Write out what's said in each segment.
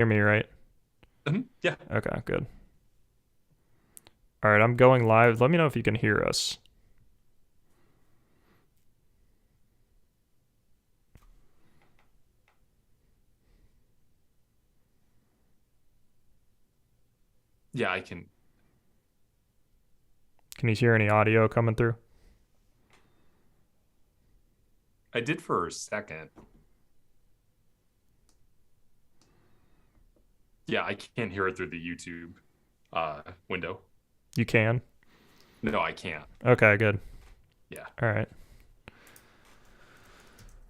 Hear me right? Yeah. Okay, good. All right, I'm going live. Let me know if you can hear us. Yeah, I can. Can you hear any audio coming through? I did for a second. Yeah, I can't hear it through the YouTube window. You can? No, I can't. Okay, good. Yeah, All right.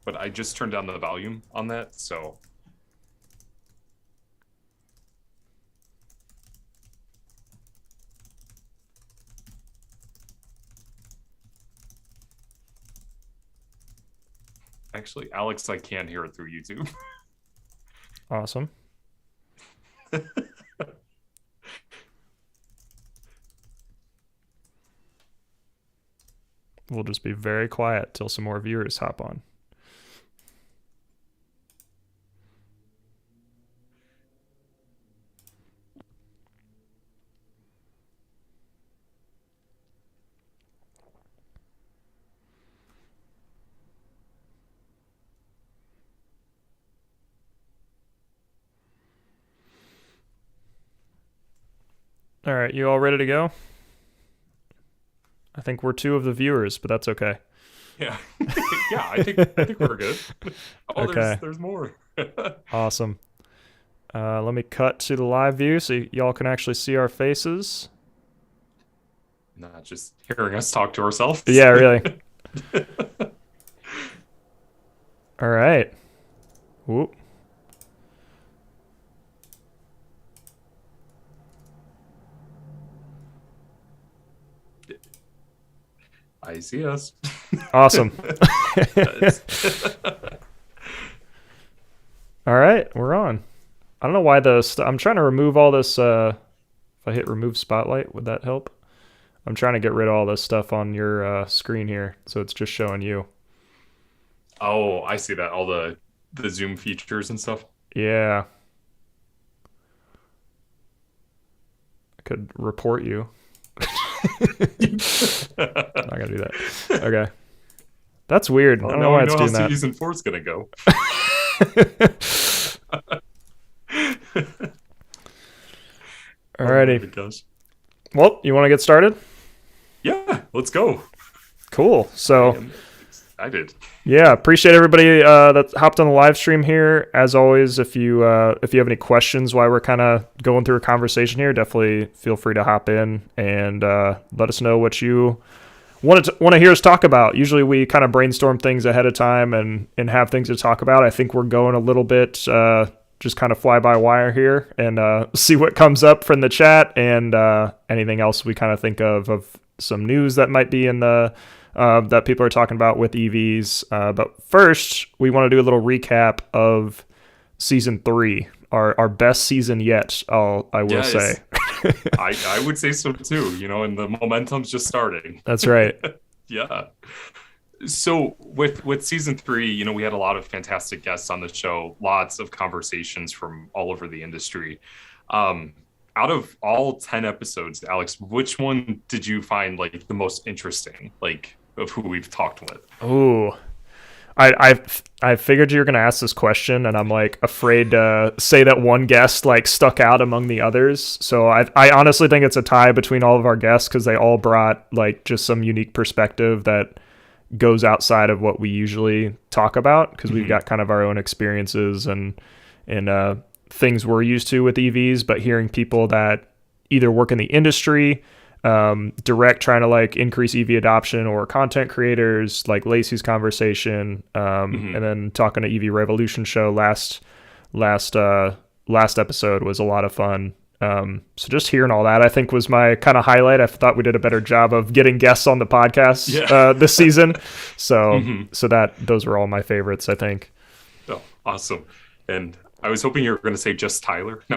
but I just turned down the volume on that, so actually, Alex, I can hear it through YouTube. Awesome. We'll just be very quiet till some more viewers hop on. All right, you all ready to go? I think we're two of the viewers, but that's okay. Yeah, yeah, I think we're good. Oh, Okay. there's more. Awesome. Let me cut to the live view so y'all can actually see our faces. Not just hearing us talk to ourselves. Yeah, really. All right. Whoop. I see us. Awesome. All right, we're on. I don't know why I'm trying to remove all this. If I hit remove spotlight, would that help? I'm trying to get rid of all this stuff on your screen here, so it's just showing you. Oh, I see that. All the Zoom features and stuff. Yeah. I could report you. I'm not gonna do that. Okay. That's weird. I don't know why it's doing how that. season 4 is gonna go. Alrighty. Oh my gosh. Well, you want to get started? Yeah, let's go. Cool. I So, am excited. yeah, appreciate everybody that hopped on the live stream here. As always, if you have any questions while we're kind of going through a conversation here, definitely feel free to hop in and let us know what you want to hear us talk about. Usually, we kind of brainstorm things ahead of time and have things to talk about. I think we're going a little bit just kind of fly by wire here and see what comes up from the chat and anything else we kind of think of some news that might be in the that people are talking about with EVs. But first, we want to do a little recap of season 3, our best season yet. I will say. I would say so too. And the momentum's just starting. That's right. Yeah. So with season 3, we had a lot of fantastic guests on the show, lots of conversations from all over the industry. Out of all 10 episodes, Alex, which one did you find like the most interesting, like of who we've talked with? Ooh. I figured you were gonna ask this question, and I'm like afraid to say that one guest like stuck out among the others. So I honestly think it's a tie between all of our guests because they all brought like just some unique perspective that goes outside of what we usually talk about because we've got kind of our own experiences and things we're used to with EVs, but hearing people that either work in the industry, direct trying to like increase EV adoption, or content creators like Lacey's conversation, and then talking to EV Revolution show last episode was a lot of fun. So just hearing all that, I think, was my kind of highlight. I thought we did a better job of getting guests on the podcast this season. So that those were all my favorites, I think. Oh, awesome. And I was hoping you were going to say just Tyler. No.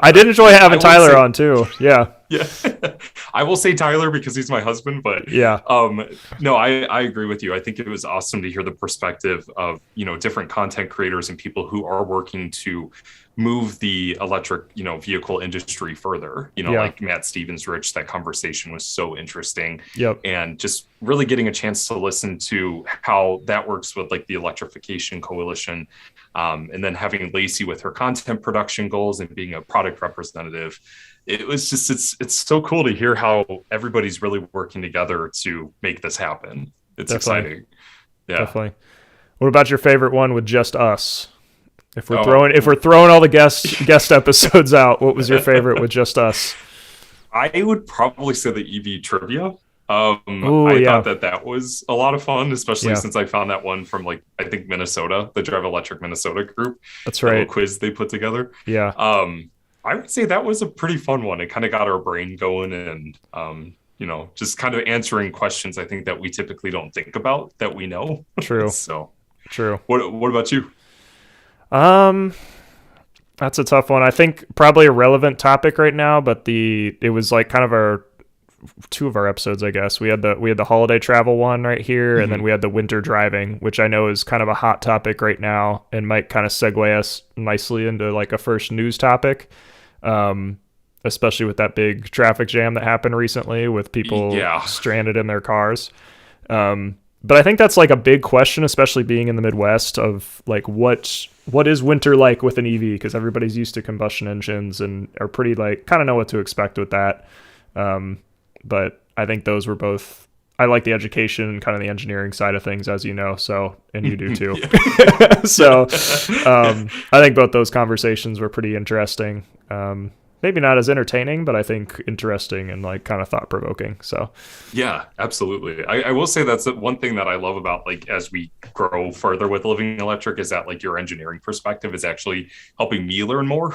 I did enjoy having Tyler on too. Yeah. Yeah. I will say Tyler because he's my husband, but Yeah. no, I agree with you. I think it was awesome to hear the perspective of, different content creators and people who are working to move the electric, vehicle industry further. Yeah. Like Matt Stevens Rich, that conversation was so interesting. Yep. And just really getting a chance to listen to how that works with like the Electrification Coalition. And then having Lacey with her content production goals and being a product representative. It was just it's so cool to hear how everybody's really working together to make this happen. It's exciting. Yeah. Definitely. What about your favorite one with just us? If we're Oh. throwing all the guest episodes out, what was your favorite with just us? I would probably say the EV trivia. Ooh, I yeah. thought that was a lot of fun, especially Yeah. since I found that one from like I think Minnesota, the Drive Electric Minnesota group. That's That little right. quiz they put together. Yeah. I would say that was a pretty fun one. It kind of got our brain going and just kind of answering questions I think that we typically don't think about that we know. True. So True. what about you? That's a tough one. I think probably a relevant topic right now, but it was like kind of two of our episodes, I guess. We had the holiday travel one right here, and then we had the winter driving, which I know is kind of a hot topic right now and might kind of segue us nicely into like a first news topic. Especially with that big traffic jam that happened recently with people stranded in their cars. But I think that's like a big question, especially being in the Midwest, of like what is winter like with an EV, because everybody's used to combustion engines and are pretty like kind of know what to expect with that. But I think those were both. I like the education and kind of the engineering side of things, as you know. So, and you do too. So, I think both those conversations were pretty interesting. Maybe not as entertaining, but I think interesting and like kind of thought provoking. So, yeah, absolutely. I will say that's one thing that I love about like as we grow further with Living Electric is that like your engineering perspective is actually helping me learn more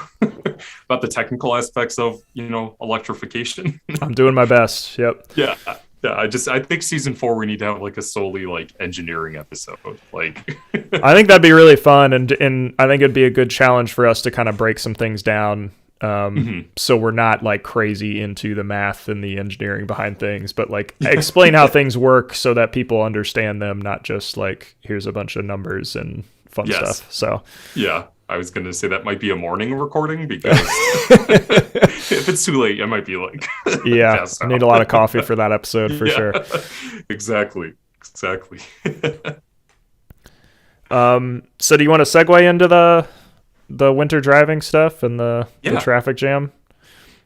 about the technical aspects of electrification. I'm doing my best. Yep. Yeah. Yeah, I think season 4 we need to have like a solely like engineering episode. Like, I think that'd be really fun, and I think it'd be a good challenge for us to kind of break some things down. So we're not like crazy into the math and the engineering behind things, but like explain how things work so that people understand them, not just like here's a bunch of numbers and fun stuff. So yeah, I was going to say that might be a morning recording because if it's too late, I might be like, yeah, I need a lot of coffee for that episode for sure. Exactly. So do you want to segue into the winter driving stuff and the traffic jam?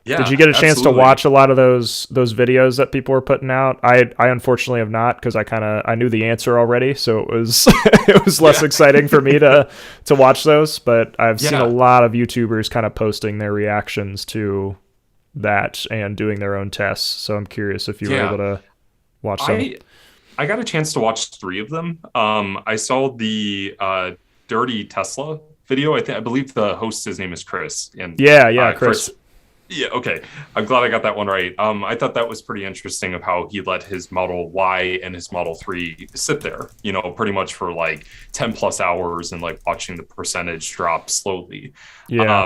Yeah. Did you get a chance to watch a lot of those videos that people were putting out? I unfortunately have not, because I knew the answer already, so it was it was less exciting for me to watch those. But I've seen a lot of YouTubers kind of posting their reactions to that and doing their own tests. So I'm curious if you were able to watch them. I got a chance to watch 3 of them. I saw the Dirty Tesla video. I believe the host, his name is Chris. And Chris. Yeah, okay. I'm glad I got that one right. I thought that was pretty interesting of how he let his Model Y and his Model 3 sit there, pretty much for like 10 plus hours and like watching the percentage drop slowly. Yeah.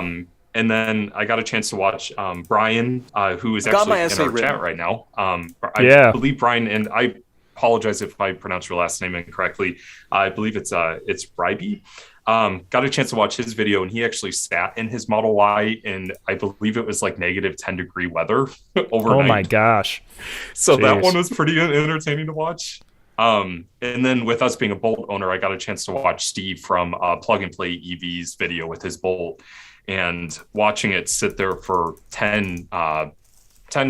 And then I got a chance to watch Brian, who is actually in our chat right now. I believe Brian, and I apologize if I pronounce your last name incorrectly. I believe it's Ryby. Got a chance to watch his video, and he actually sat in his Model Y, and I believe it was like negative 10-degree weather overnight. Oh my gosh. So that one was pretty entertaining to watch. And then with us being a Bolt owner, I got a chance to watch Steve from Plug and Play EV's video with his Bolt, and watching it sit there for 10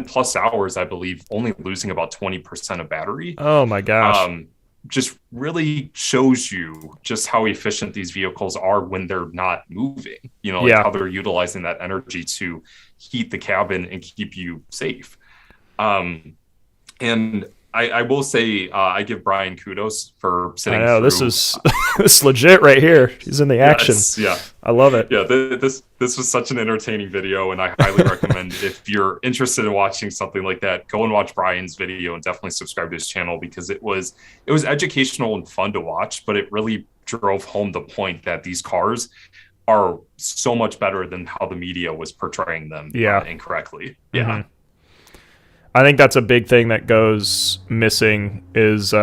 plus hours, I believe, only losing about 20% of battery. Oh my gosh. Just really shows you just how efficient these vehicles are when they're not moving, how they're utilizing that energy to heat the cabin and keep you safe. And I will say, I give Brian kudos for sitting through. This is this legit right here. He's in the action. Yes, yeah. I love it. Yeah, this was such an entertaining video, and I highly recommend if you're interested in watching something like that, go and watch Brian's video and definitely subscribe to his channel, because it was educational and fun to watch, but it really drove home the point that these cars are so much better than how the media was portraying them incorrectly. Yeah. I think that's a big thing that goes missing is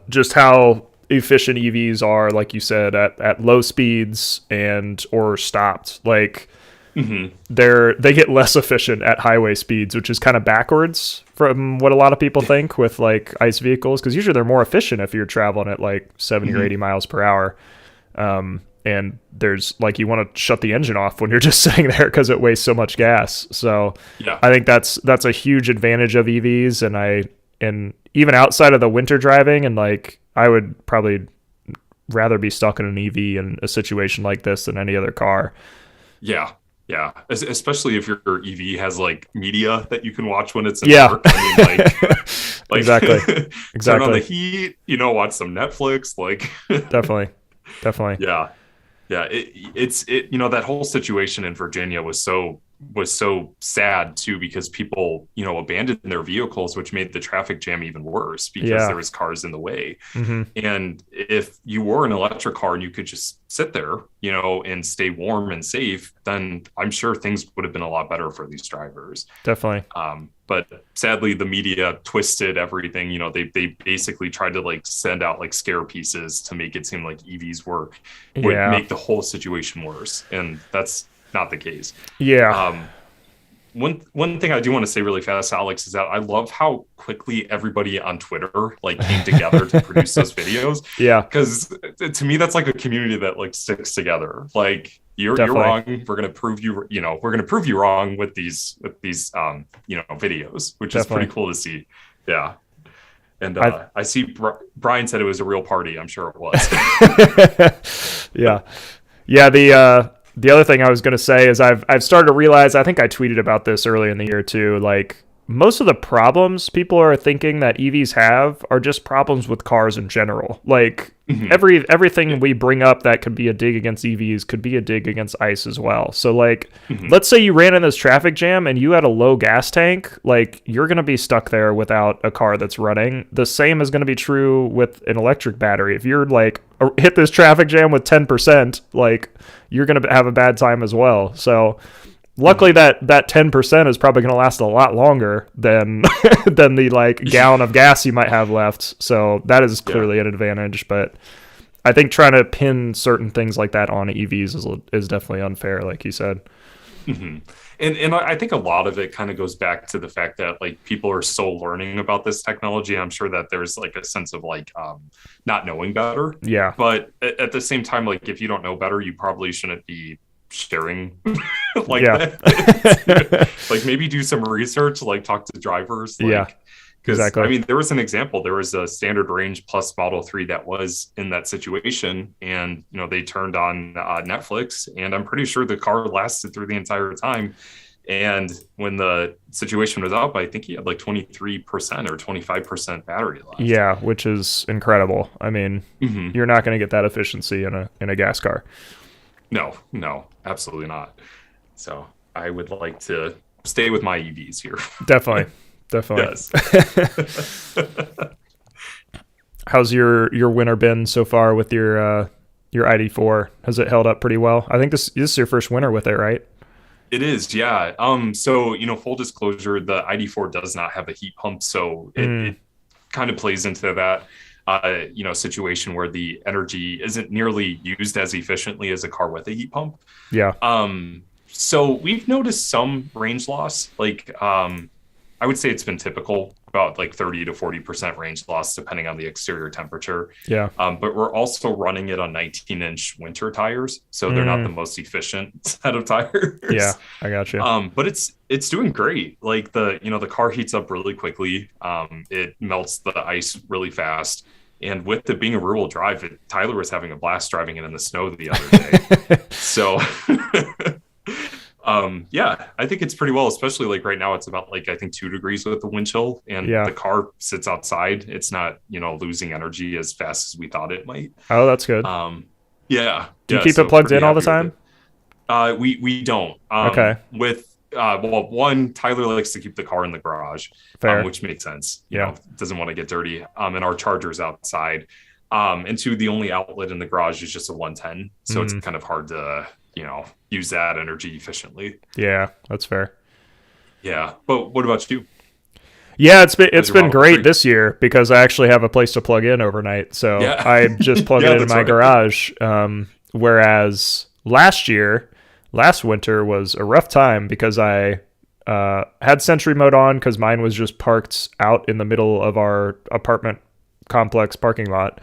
just how efficient EVs are, like you said, at low speeds and or stopped. Like they get less efficient at highway speeds, which is kind of backwards from what a lot of people think with like ICE vehicles, because usually they're more efficient if you're traveling at like 70 or 80 miles per hour. And there's like, you want to shut the engine off when you're just sitting there because it wastes so much gas. So I think that's a huge advantage of EVs. And even outside of the winter driving, and like, I would probably rather be stuck in an EV in a situation like this than any other car. Yeah. Yeah. Especially if your EV has like media that you can watch when it's in work. I mean, like exactly. Turn on the heat, watch some Netflix, like Definitely. Yeah. Yeah, it's that whole situation in Virginia was so sad too, because people abandoned their vehicles, which made the traffic jam even worse because there was cars in the way. And if you were an electric car and you could just sit there and stay warm and safe, then I'm sure things would have been a lot better for these drivers. Definitely. But sadly, the media twisted everything. They basically tried to like send out like scare pieces to make it seem like EVs would make the whole situation worse, and that's not the case. One thing I do want to say really fast, Alex, is that I love how quickly everybody on Twitter like came together to produce those videos. Because to me, that's like a community that like sticks together. Like you're wrong. We're gonna prove you. We're gonna prove you wrong with these videos, which is pretty cool to see. Yeah. And I see Brian said it was a real party. I'm sure it was. Yeah. The other thing I was going to say is I've started to realize, I think I tweeted about this early in the year too, like most of the problems people are thinking that EVs have are just problems with cars in general. Like everything we bring up that could be a dig against EVs could be a dig against ICE as well. So like, let's say you ran in this traffic jam and you had a low gas tank, like you're going to be stuck there without a car that's running. The same is going to be true with an electric battery. If you're like hit this traffic jam with 10%, like you're going to have a bad time as well. So luckily that 10% is probably going to last a lot longer than than the like gallon of gas you might have left. So that is clearly an advantage, but I think trying to pin certain things like that on EVs is definitely unfair, like you said. And I think a lot of it kind of goes back to the fact that like people are still learning about this technology. I'm sure that there's like a sense of like not knowing better. Yeah. But at the same time, like if you don't know better, you probably shouldn't be sharing like that. Like maybe do some research, like talk to drivers. Like, exactly. I mean, there was an example. There was a standard range plus Model 3 that was in that situation, and they turned on Netflix, and I'm pretty sure the car lasted through the entire time. And when the situation was up, I think he had like 23% or 25% battery life. Yeah, which is incredible. I mean, you're not going to get that efficiency in a gas car. No, absolutely not. So I would like to stay with my EVs here. Definitely. Yes. How's your winter been so far with your ID4? Has it held up pretty well? I think this is your first winter with it, right? It is, yeah. So full disclosure, the ID4 does not have a heat pump, so it kind of plays into that situation where the energy isn't nearly used as efficiently as a car with a heat pump. Yeah. So we've noticed some range loss. Like, I would say it's been typical, about like 30 to 40% range loss, depending on the exterior temperature. Yeah. But we're also running it on 19-inch winter tires, so they're not the most efficient set of tires. Yeah, I got you. But it's doing great. Like the car heats up really quickly. It melts the ice really fast. And with it being a rural drive, Tyler was having a blast driving it in the snow the other day. So I think it's pretty well, especially like right now it's about like I think 2 degrees with the wind chill, and the car sits outside. It's not losing energy as fast as we thought it might. Oh, that's good. Do you keep it plugged in all the time? We don't. Okay. With one, Tyler likes to keep the car in the garage, which makes sense. Doesn't want to get dirty. And our charger's outside. And two, the only outlet in the garage is just a 110, so it's kind of hard to use that energy efficiently. Yeah, that's fair. Yeah. But what about you? Yeah, it's been Model great 3. this year because I actually have a place to plug in overnight. So Yeah. I just plug Yeah, it in that's my right. garage. Whereas last winter was a rough time because I had Sentry mode on because mine was just parked out in the middle of our apartment complex parking lot,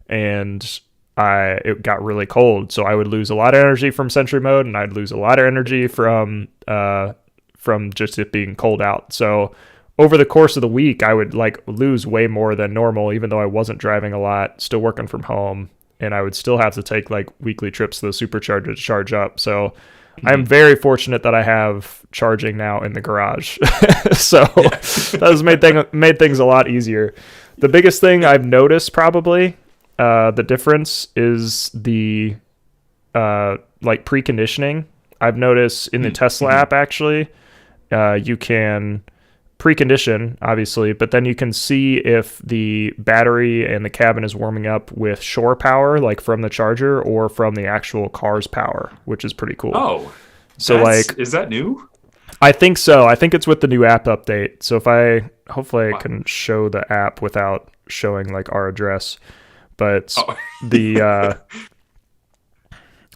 and it got really cold, so I would lose a lot of energy from Sentry mode, and I'd lose a lot of energy from just it being cold out. So over the course of the week, I would like lose way more than normal, even though I wasn't driving a lot, still working from home, and I would still have to take like weekly trips to the supercharger to charge up. So I'm very fortunate that I have charging now in the garage. So that has made things a lot easier. The biggest thing I've noticed probably, the difference is the like preconditioning. I've noticed in the Tesla app actually, you can precondition obviously, but then you can see if the battery and the cabin is warming up with shore power, like from the charger or from the actual car's power, which is pretty cool. Oh, so like, is that new? I think so. I think it's with the new app update. So hopefully I can show the app without showing like our address, but the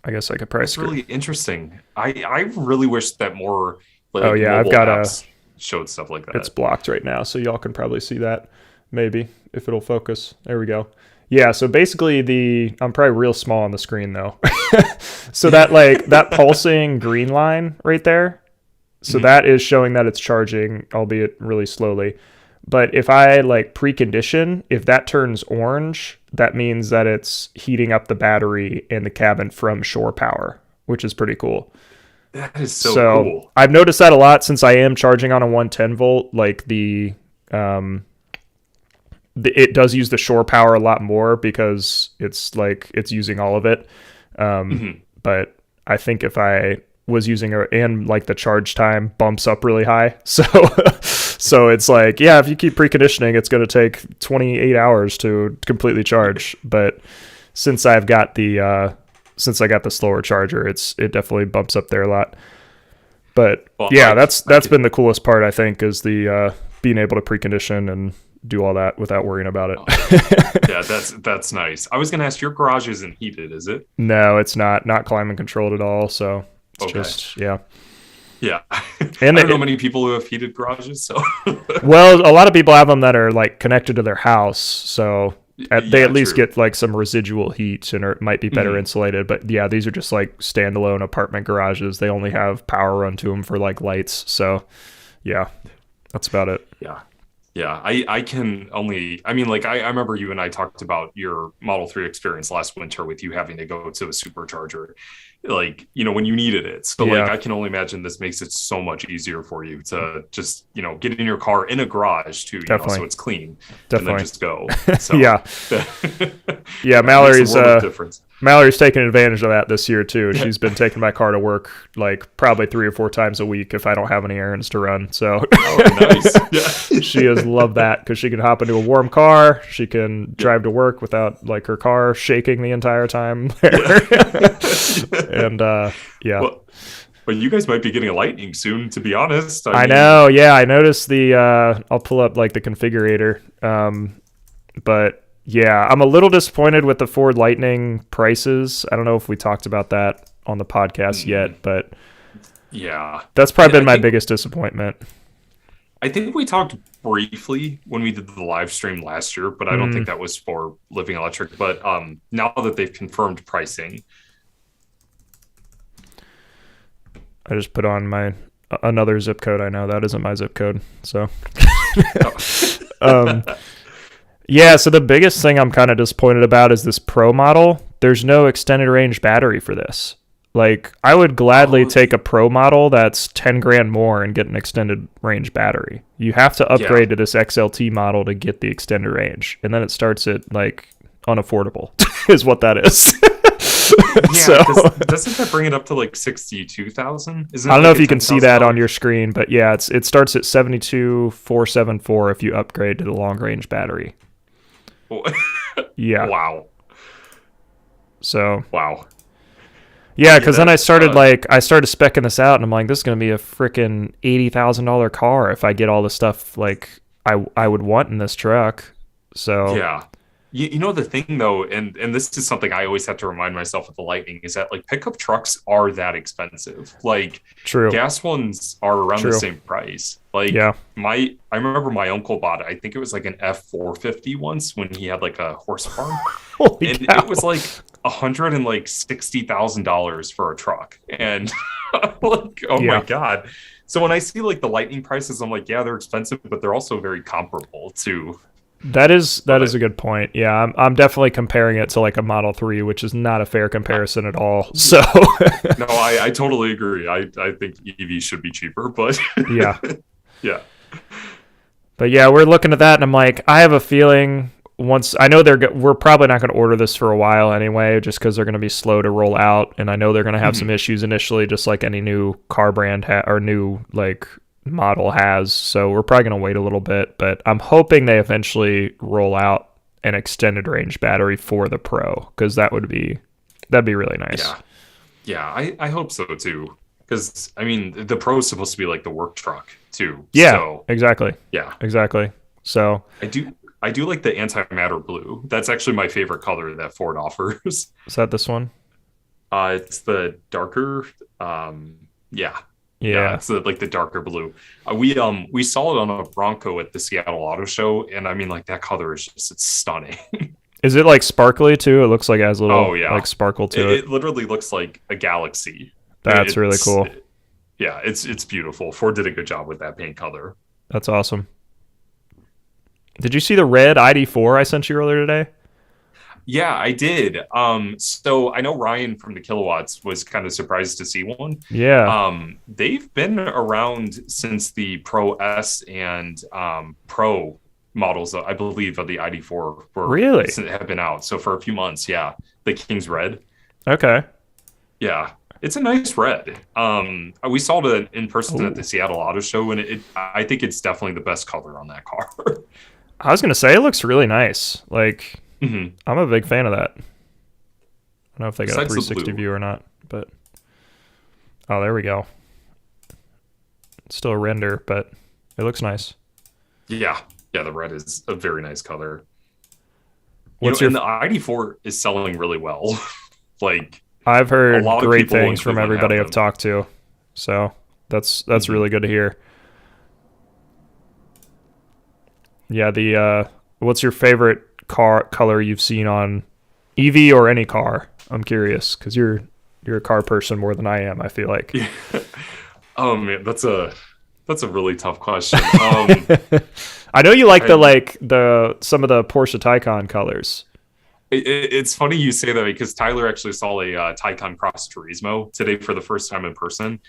I guess I could probably. That's really interesting. I really wish that more like I've mobile got apps showed stuff like that. It's blocked right now, so y'all can probably see that. Maybe if it'll focus. There we go. Yeah, so basically I'm probably real small on the screen though. So that like that pulsing green line right there. So that is showing that it's charging, albeit really slowly. But if I like precondition, if that turns orange, that means that it's heating up the battery in the cabin from shore power, which is pretty cool. That is so cool. I've noticed that a lot since I am charging on a 110 volt. Like it does use the shore power a lot more because it's using all of it. But I think if I was using and like the charge time bumps up really high. So it's like, yeah, if you keep preconditioning, it's going to take 28 hours to completely charge. But since I got the slower charger, it definitely bumps up there a lot. But that's been the coolest part, I think, is the being able to precondition and do all that without worrying about it. Yeah, that's nice. I was going to ask, your garage isn't heated, is it? No, it's not climate controlled at all. So it's just, yeah. Yeah. And I don't know many people who have heated garages. So well, a lot of people have them that are like connected to their house. So they at least get like some residual heat and it might be better insulated. But yeah, these are just like standalone apartment garages. They only have power run to them for like lights. So yeah, that's about it. Yeah. Yeah, I remember you and I talked about your Model 3 experience last winter with you having to go to a supercharger, like, when you needed it. So like, I can only imagine this makes it so much easier for you to just, get in your car in a garage too, so it's clean. Definitely. And then just go. So, yeah, Mallory's taking advantage of that this year too. She's been taking my car to work like probably 3 or 4 times a week if I don't have any errands to run. So nice. She has loved that because she can hop into a warm car. She can drive to work without like her car shaking the entire time. And Well, you guys might be getting a Lightning soon, to be honest. I know. Yeah, I noticed I'll pull up like the configurator. But yeah, I'm a little disappointed with the Ford Lightning prices. I don't know if we talked about that on the podcast yet, but yeah, that's probably been my biggest disappointment. I think we talked briefly when we did the live stream last year, but I don't think that was for Living Electric. But now that they've confirmed pricing, I just put on another zip code. I know that isn't my zip code, so. Yeah, so the biggest thing I'm kind of disappointed about is this Pro model. There's no extended range battery for this. Like, I would gladly take a Pro model that's 10 grand more and get an extended range battery. You have to upgrade to this XLT model to get the extended range, and then it starts at like unaffordable is what that is. So doesn't that bring it up to like 62,000? I don't know if you can see that on your screen, but yeah, it starts at 72,474 if you upgrade to the long range battery. Yeah. Wow. So. Wow. Yeah, because then I started specking this out, and I'm like, this is gonna be a freaking $80,000 car if I get all the stuff like I would want in this truck. So Yeah. You know the thing though, and this is something I always have to remind myself with the Lightning, is that like pickup trucks are that expensive. Like true. gas ones are around the same price. Like Yeah. I remember my uncle bought, I think it was like an F450 once when he had like a horse farm. Holy And cow. it was like $160,000 for a truck. And like, oh Yeah. my God. So when I see like the Lightning prices, I'm like, yeah, they're expensive, but they're also very comparable to. That is a good point. Yeah, I'm definitely comparing it to like a Model 3, which is not a fair comparison at all. So No, I totally agree. I think EV should be cheaper, but yeah. yeah. But yeah, we're looking at that, and I'm like, I have a feeling once I know we're probably not going to order this for a while anyway, just because they're going to be slow to roll out, and I know they're going to have some issues initially, just like any new car brand or new like model has. So we're probably going to wait a little bit, but I'm hoping they eventually roll out an extended range battery for the Pro, because that'd be really nice. Yeah, I hope so too. Because I mean, the Pro is supposed to be like the work truck too. Yeah, so, exactly. Yeah, exactly. So I do like the antimatter blue. That's actually my favorite color that Ford offers. Is that this one? It's the darker. Yeah, it's like the darker blue. We saw it on a Bronco at the Seattle Auto Show, and I mean, like that color is it's stunning. Is it like sparkly too? It looks like it has a little like sparkle to it. It literally looks like a galaxy. That's really cool. Yeah, it's beautiful. Ford did a good job with that paint color. That's awesome. Did you see the red ID4 I sent you earlier today? Yeah, I did. So I know Ryan from the Kilowatts was kind of surprised to see one. Yeah. They've been around since the Pro S and Pro models, I believe, of the ID4 have been out. So for a few months, yeah. The King's Red. Okay. Yeah. It's a nice red. We saw it in person at the Seattle Auto Show, and I think it's definitely the best color on that car. I was going to say, it looks really nice. Like, I'm a big fan of that. I don't know if they got a 360 view or not, but... Oh, there we go. It's still a render, but it looks nice. Yeah, the red is a very nice color. And the ID4 is selling really well. Like... I've heard great things from everybody I've talked to, so that's really good to hear. Yeah, what's your favorite car color you've seen on EV or any car? I'm curious because you're a car person more than I am. I feel like. Yeah. Oh man, that's a really tough question. I know you like some of the Porsche Taycan colors. It's funny you say that because Tyler actually saw a Taycan Cross Turismo today for the first time in person,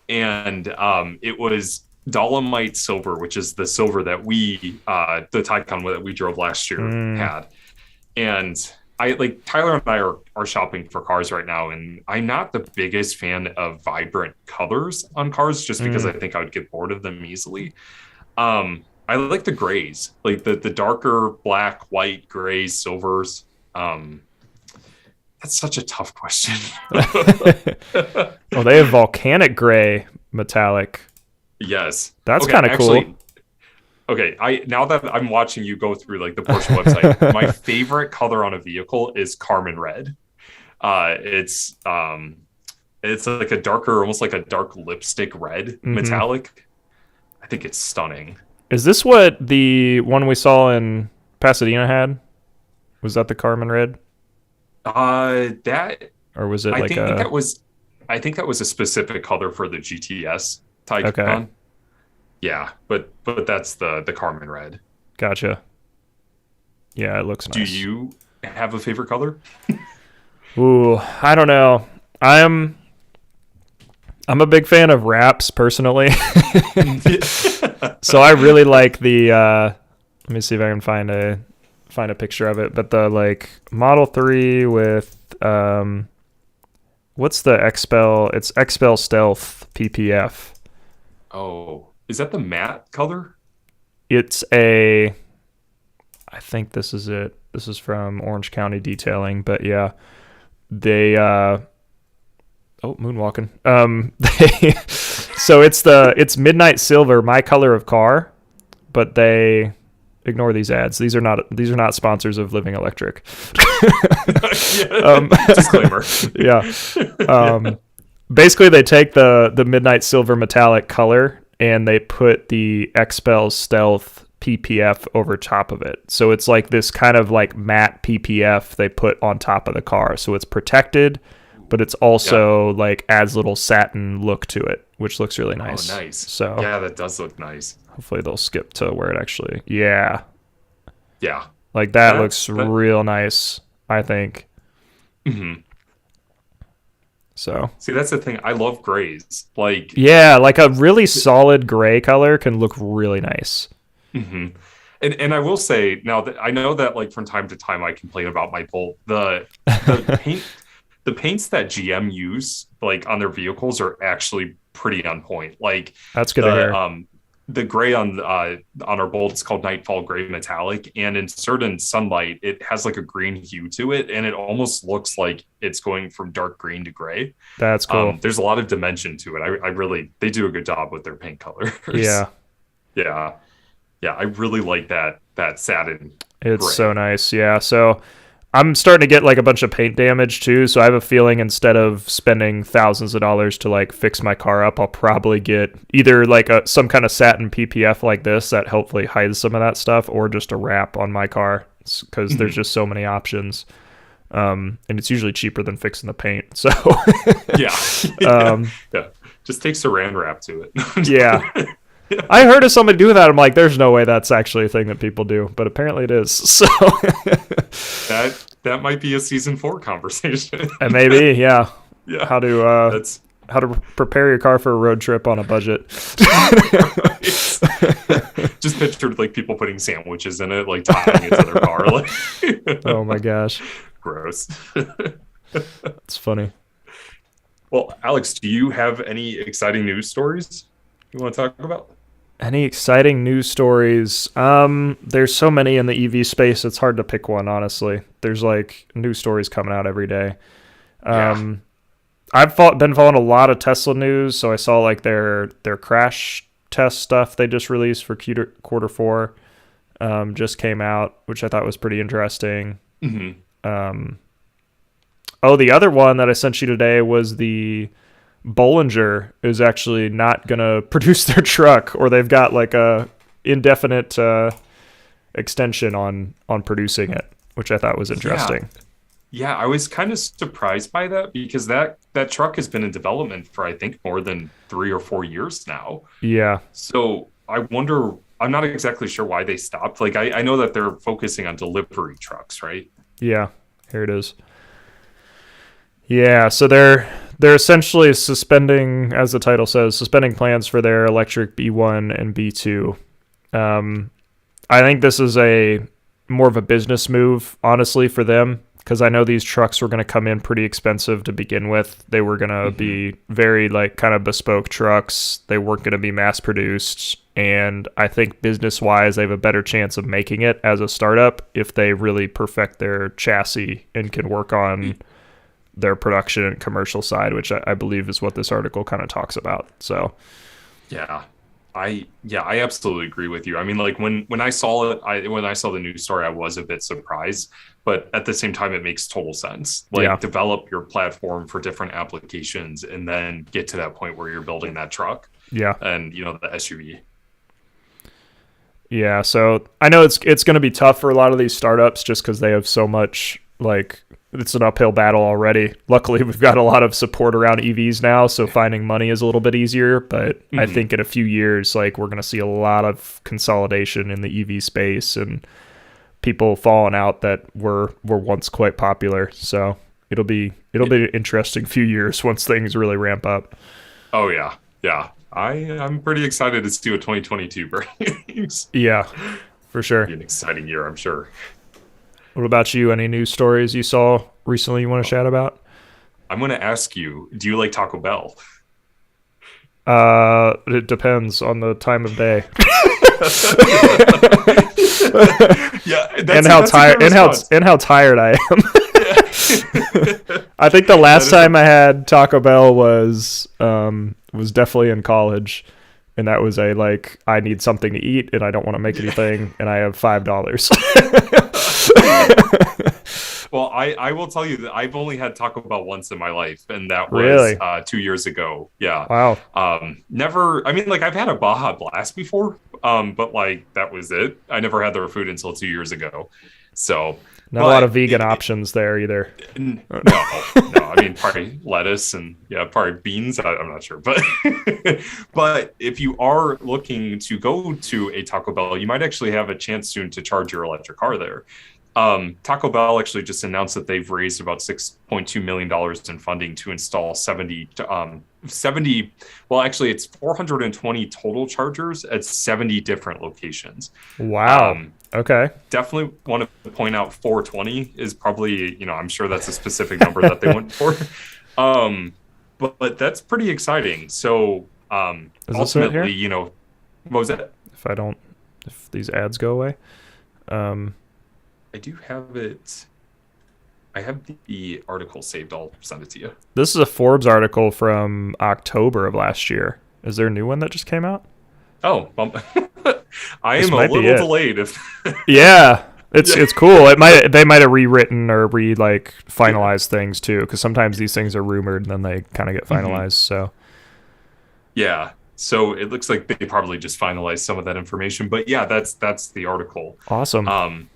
and it was Dolomite Silver, which is the silver that the Taycan that we drove last year had. And Tyler and I are shopping for cars right now, and I'm not the biggest fan of vibrant colors on cars just because I think I would get bored of them easily. I like the grays, like the darker black, white, grays, silvers. That's such a tough question. Well, they have volcanic gray metallic. Yes. That's kind of cool. Okay, now that I'm watching you go through like the Porsche website, my favorite color on a vehicle is Carmine Red. It's like a darker, almost like a dark lipstick red metallic. I think it's stunning. Is this what the one we saw in Pasadena had? Was that the Carmine Red? That or was it I think that was a specific color for the GTS Taycan. Okay. Yeah, but that's the Carmine Red. Gotcha. Yeah, it looks nice. Do you have a favorite color? Ooh, I don't know. I'm a big fan of wraps personally. So I really like the let me see if I can find a picture of it, but the like Model 3 with what's the XPEL? It's XPEL Stealth PPF. Oh, is that the matte color? It's I think this is it. This is from Orange County Detailing, but yeah, they moonwalking. So it's Midnight Silver, my color of car, but they ignore these ads. These are not sponsors of Living Electric. Disclaimer. Yeah. Basically, they take the midnight silver metallic color and they put the XPEL Stealth PPF over top of it. So it's like this kind of like matte PPF they put on top of the car. So it's protected, but it's also like adds little satin look to it, which looks really nice. Oh, nice. So yeah, that does look nice. Hopefully they'll skip to where it actually. Yeah. Yeah. Like that looks real nice, I think. Mm-hmm. So see, that's the thing. I love grays. Like like a really solid gray color can look really nice. Mm-hmm. And I will say now that I know that like from time to time I complain about my Bolt. The paint, the paints that GM use like on their vehicles are actually pretty on point. Like that's good to hear. The gray on our Bolt is called Nightfall Gray Metallic, and in certain sunlight, it has like a green hue to it, and it almost looks like it's going from dark green to gray. That's cool. There's a lot of dimension to it. They do a good job with their paint colors. Yeah. I really like that satin. It's gray. So nice. Yeah. So I'm starting to get like a bunch of paint damage too. So I have a feeling instead of spending thousands of dollars to like fix my car up, I'll probably get either like some kind of satin PPF like this that hopefully hides some of that stuff, or just a wrap on my car because there's just so many options. And it's usually cheaper than fixing the paint. So yeah. Just take saran wrap to it. Yeah. I heard of somebody do that. I'm like, there's no way that's actually a thing that people do, but apparently it is. So that might be a season 4 conversation. And maybe, yeah. How to that's how to prepare your car for a road trip on a budget. Just pictured like people putting sandwiches in it, like tying it to their car. Like, oh my gosh, gross. It's funny. Well, Alex, do you have any exciting news stories you want to talk about? Any exciting news stories? There's so many in the EV space, it's hard to pick one, honestly. There's like news stories coming out every day. I've been following a lot of Tesla news, so I saw like their crash test stuff they just released for quarter 4 just came out, which I thought was pretty interesting. Mm-hmm. The other one that I sent you today was the Bollinger is actually not going to produce their truck, or they've got like a indefinite extension on producing it, which I thought was interesting. Yeah, I was kind of surprised by that because that truck has been in development for, I think, more than 3 or 4 years now. Yeah. So I wonder, I'm not exactly sure why they stopped. Like, I know that they're focusing on delivery trucks, right? Yeah, here it is. Yeah, so they're essentially suspending, as the title says, suspending plans for their electric B1 and B2. I think this is more of a business move, honestly, for them, because I know these trucks were going to come in pretty expensive to begin with. They were going to be very like kind of bespoke trucks. They weren't going to be mass produced. And I think business-wise, they have a better chance of making it as a startup if they really perfect their chassis and can work on their production and commercial side, which I believe is what this article kind of talks about. So, yeah, I absolutely agree with you. I mean, like when I saw it, when I saw the news story, I was a bit surprised, but at the same time, it makes total sense. Like develop your platform for different applications and then get to that point where you're building that truck. Yeah. And the SUV. Yeah. So I know it's going to be tough for a lot of these startups just because they have so much, like, it's an uphill battle already. Luckily, we've got a lot of support around EVs now, so finding money is a little bit easier. But I think in a few years, like, we're going to see a lot of consolidation in the EV space and people falling out that were once quite popular. So it'll be an interesting few years once things really ramp up. Oh yeah. I'm pretty excited to see what 2022 brings. Yeah, for sure. It'll be an exciting year, I'm sure. What about you? Any news stories you saw recently you want to chat about? I'm going to ask you, do you like Taco Bell? It depends on the time of day. And how tired I am. I think the last time I had Taco Bell was definitely in college, and that was a like, I need something to eat and I don't want to make anything, and I have $5. Well, I will tell you that I've only had Taco Bell once in my life, and that was Really? 2 years ago. Yeah. Wow. Never. I mean, like I've had a Baja Blast before, but like that was it. I never had their food until 2 years ago. So Not a lot of vegan options there either. No. I mean, probably lettuce and probably beans. I'm not sure, but but if you are looking to go to a Taco Bell, you might actually have a chance soon to charge your electric car there. Taco Bell actually just announced that they've raised about $6.2 million in funding to install 70, well, actually it's 420 total chargers at 70 different locations. Wow. Okay. Definitely want to point out 420 is probably, I'm sure that's a specific number that they went for. But that's pretty exciting. So, ultimately, what was that? If these ads go away, I do have it. I have the article saved. I'll send it to you. This is a Forbes article from October of last year. Is there a new one that just came out? Oh, I am a little delayed. Yeah, it's cool. They might have rewritten or finalized things too, because sometimes these things are rumored and then they kind of get finalized. So yeah. So it looks like they probably just finalized some of that information. But yeah, that's the article. Awesome.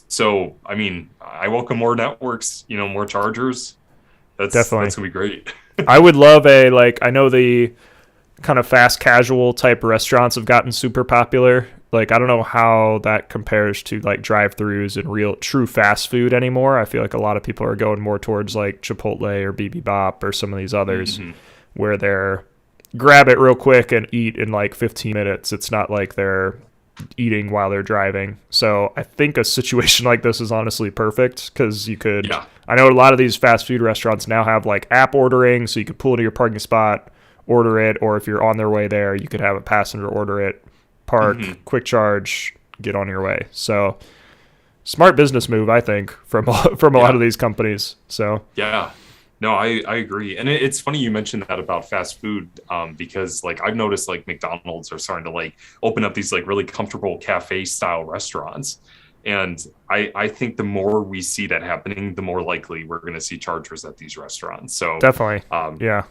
So, I mean, I welcome more networks, more chargers. That's going to be great. I would love I know the kind of fast casual type restaurants have gotten super popular. Like, I don't know how that compares to like drive-thrus and real true fast food anymore. I feel like a lot of people are going more towards like Chipotle or BB Bop or some of these others where they're grab it real quick and eat in like 15 minutes. It's not like they're eating while they're driving. So I think a situation like this is honestly perfect, because you could I know a lot of these fast food restaurants now have like app ordering, so you could pull into your parking spot, order it, or if you're on their way there, you could have a passenger order it, park, quick charge, get on your way. So smart business move, I think, from a lot of these companies. So no, I agree. And it's funny you mentioned that about fast food, because like I've noticed like McDonald's are starting to like open up these like really comfortable cafe style restaurants. And I think the more we see that happening, the more likely we're going to see chargers at these restaurants. So definitely.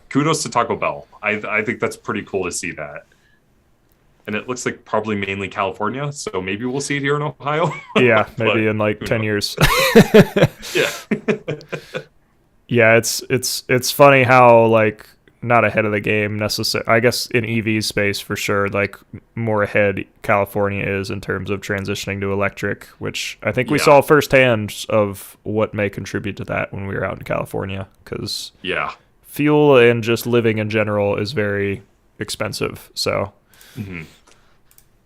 Kudos to Taco Bell. I think that's pretty cool to see that. And it looks like probably mainly California. So maybe we'll see it here in Ohio. Yeah, maybe in like 10 years. Yeah. Yeah, it's funny how like not ahead of the game necessarily. I guess in EV space for sure, like more ahead California is in terms of transitioning to electric, which I think we saw firsthand of what may contribute to that when we were out in California, because fuel and just living in general is very expensive. So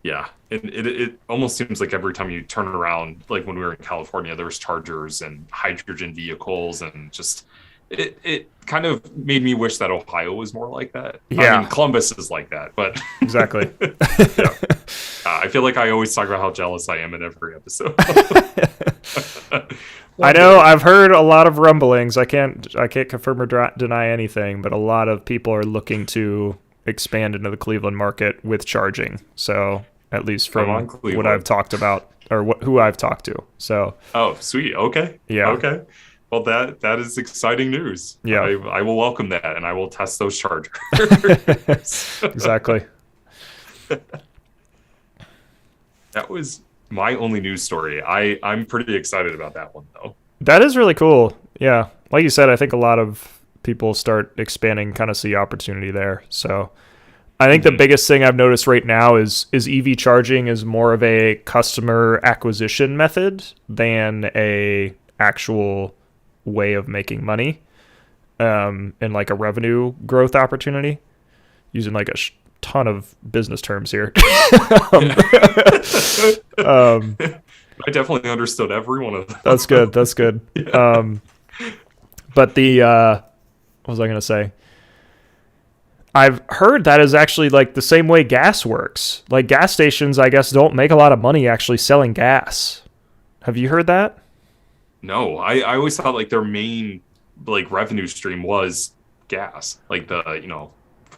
yeah, and it almost seems like every time you turn around, like when we were in California, there was chargers and hydrogen vehicles, and just it kind of made me wish that Ohio was more like that. Yeah. I mean, Columbus is like that, but exactly. I feel like I always talk about how jealous I am in every episode. I know I've heard a lot of rumblings. I can't confirm or deny anything, but a lot of people are looking to expand into the Cleveland market with charging. So at least from what I've talked about, or who I've talked to. So sweet. Okay. Yeah. Okay. Well, that is exciting news. Yeah. I will welcome that, and I will test those chargers. Exactly. That was my only news story. I'm pretty excited about that one, though. That is really cool. Yeah. Like you said, I think a lot of people start expanding, kind of see opportunity there. So I think the biggest thing I've noticed right now is EV charging is more of a customer acquisition method than a actual way of making money, and like a revenue growth opportunity, using like a ton of business terms here. I definitely understood every one of them. That's good. Yeah. But what was I going to say? I've heard that is actually like the same way gas works. Like gas stations, I guess, don't make a lot of money actually selling gas. Have you heard that? No, I always thought like their main like revenue stream was gas, like the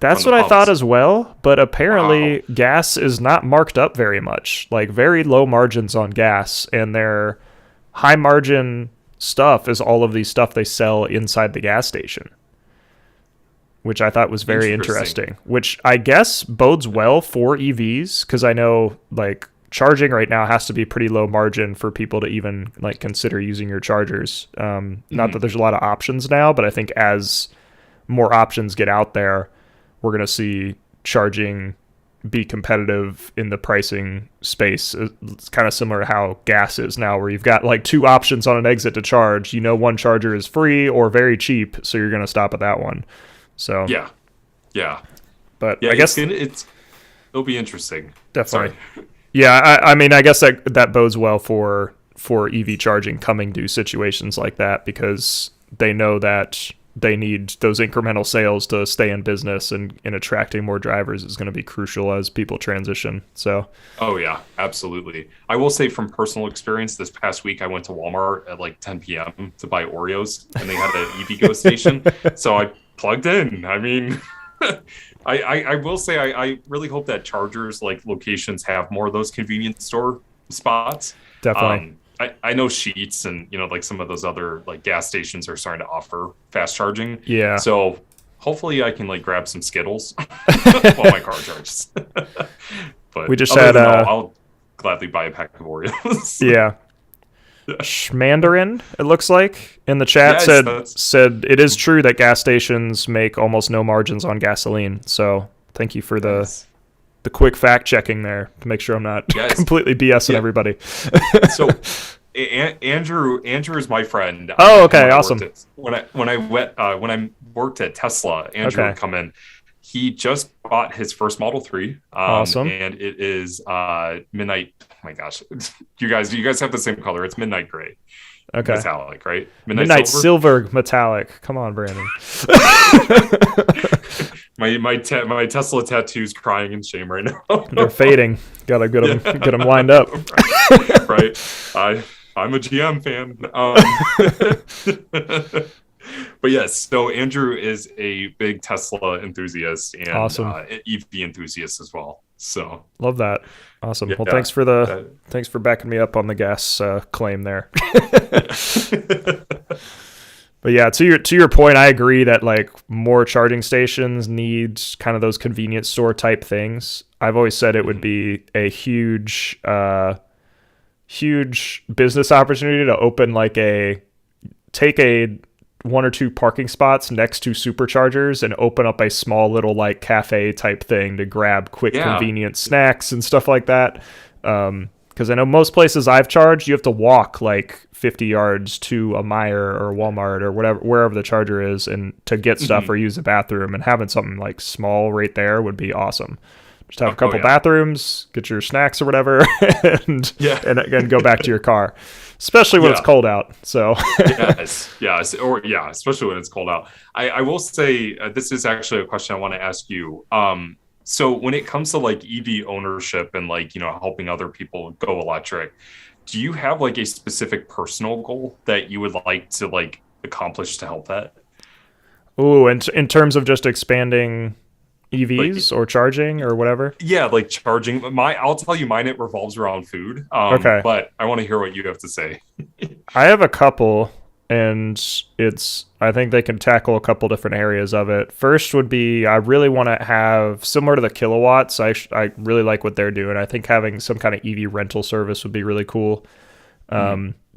That's from what the I thought pumps. as well, but apparently Wow. gas is not marked up very much. Like very low margins on gas, and their high margin stuff is all of these stuff they sell inside the gas station, which I thought was very Interesting. interesting, which I guess bodes well for EVs because I know like charging right now has to be pretty low margin for people to even like consider using your chargers. Not that Mhm. there's a lot of options now, but I think as more options get out there, we're going to see charging be competitive in the pricing space. It's kind of similar to how gas is now, where you've got like two options on an exit to charge. You know, one charger is free or very cheap, so you're going to stop at that one. So, Yeah. Yeah. but Yeah. I guess It'll be interesting. definitely, Sorry. yeah. I mean, I guess that bodes well for EV charging coming to situations like that because they know that they need those incremental sales to stay in business, and attracting more drivers is going to be crucial as people transition. So, Oh yeah, absolutely. I will say from personal experience, this past week I went to Walmart at like 10 p.m. to buy Oreos, and they had an EVgo station, so I plugged in. I mean, I will say I really hope that chargers like locations have more of those convenience store spots. definitely. I know Sheets and like some of those other like gas stations are starting to offer fast charging. Yeah. So hopefully I can like grab some Skittles while my car charges. We But just other had than that, I'll gladly buy a pack of Oreos. yeah. Mandarin, it looks like in the chat Yes, said it is true that gas stations make almost no margins on gasoline. So thank you for yes. the quick fact checking there to make sure I'm not Yes. completely BSing Yeah. everybody. So Andrew is my friend. Oh, okay, When I awesome. when I worked at Tesla, Andrew Okay. would come in. He just bought his first Model 3, Awesome. and it is midnight. Oh my gosh, you guys have the same color. It's midnight gray, Okay. metallic, right? Midnight silver metallic. Come on, Brandon. My Tesla tattoo's crying in shame right now. They're fading. Gotta get them Yeah. get them lined up. Right. I'm a GM fan. But yes, so Andrew is a big Tesla enthusiast and Awesome. EV enthusiast as well. So Love that. Awesome. Well, yeah, thanks for backing me up on the gas claim there. But yeah, to your point, I agree that like more charging stations need kind of those convenience store type things. I've always said it would be a huge business opportunity to open take a one or two parking spots next to superchargers and open up a small little like cafe type thing to grab quick Yeah. convenient snacks and stuff like that. Because I know most places I've charged, you have to walk like 50 yards to a Meijer or Walmart or wherever the charger is, and to get stuff or use the bathroom. And having something like small right there would be awesome. Just have a couple yeah. bathrooms, get your snacks or whatever, and Yeah. and go back to your car, especially when it's Yeah. cold out. So yes, especially when it's cold out. I will say this is actually a question I want to ask you. So when it comes to like EV ownership and like helping other people go electric, do you have like a specific personal goal that you would like to like accomplish to help that? ooh, and in terms of just expanding EVs or charging or whatever. Yeah, like charging. I'll tell you mine. It revolves around food. Okay. But I want to hear what you have to say. I have a couple, and I think they can tackle a couple different areas of it. First would be I really want to have, similar to the kilowatts, I really like what they're doing. I think having some kind of EV rental service would be really cool.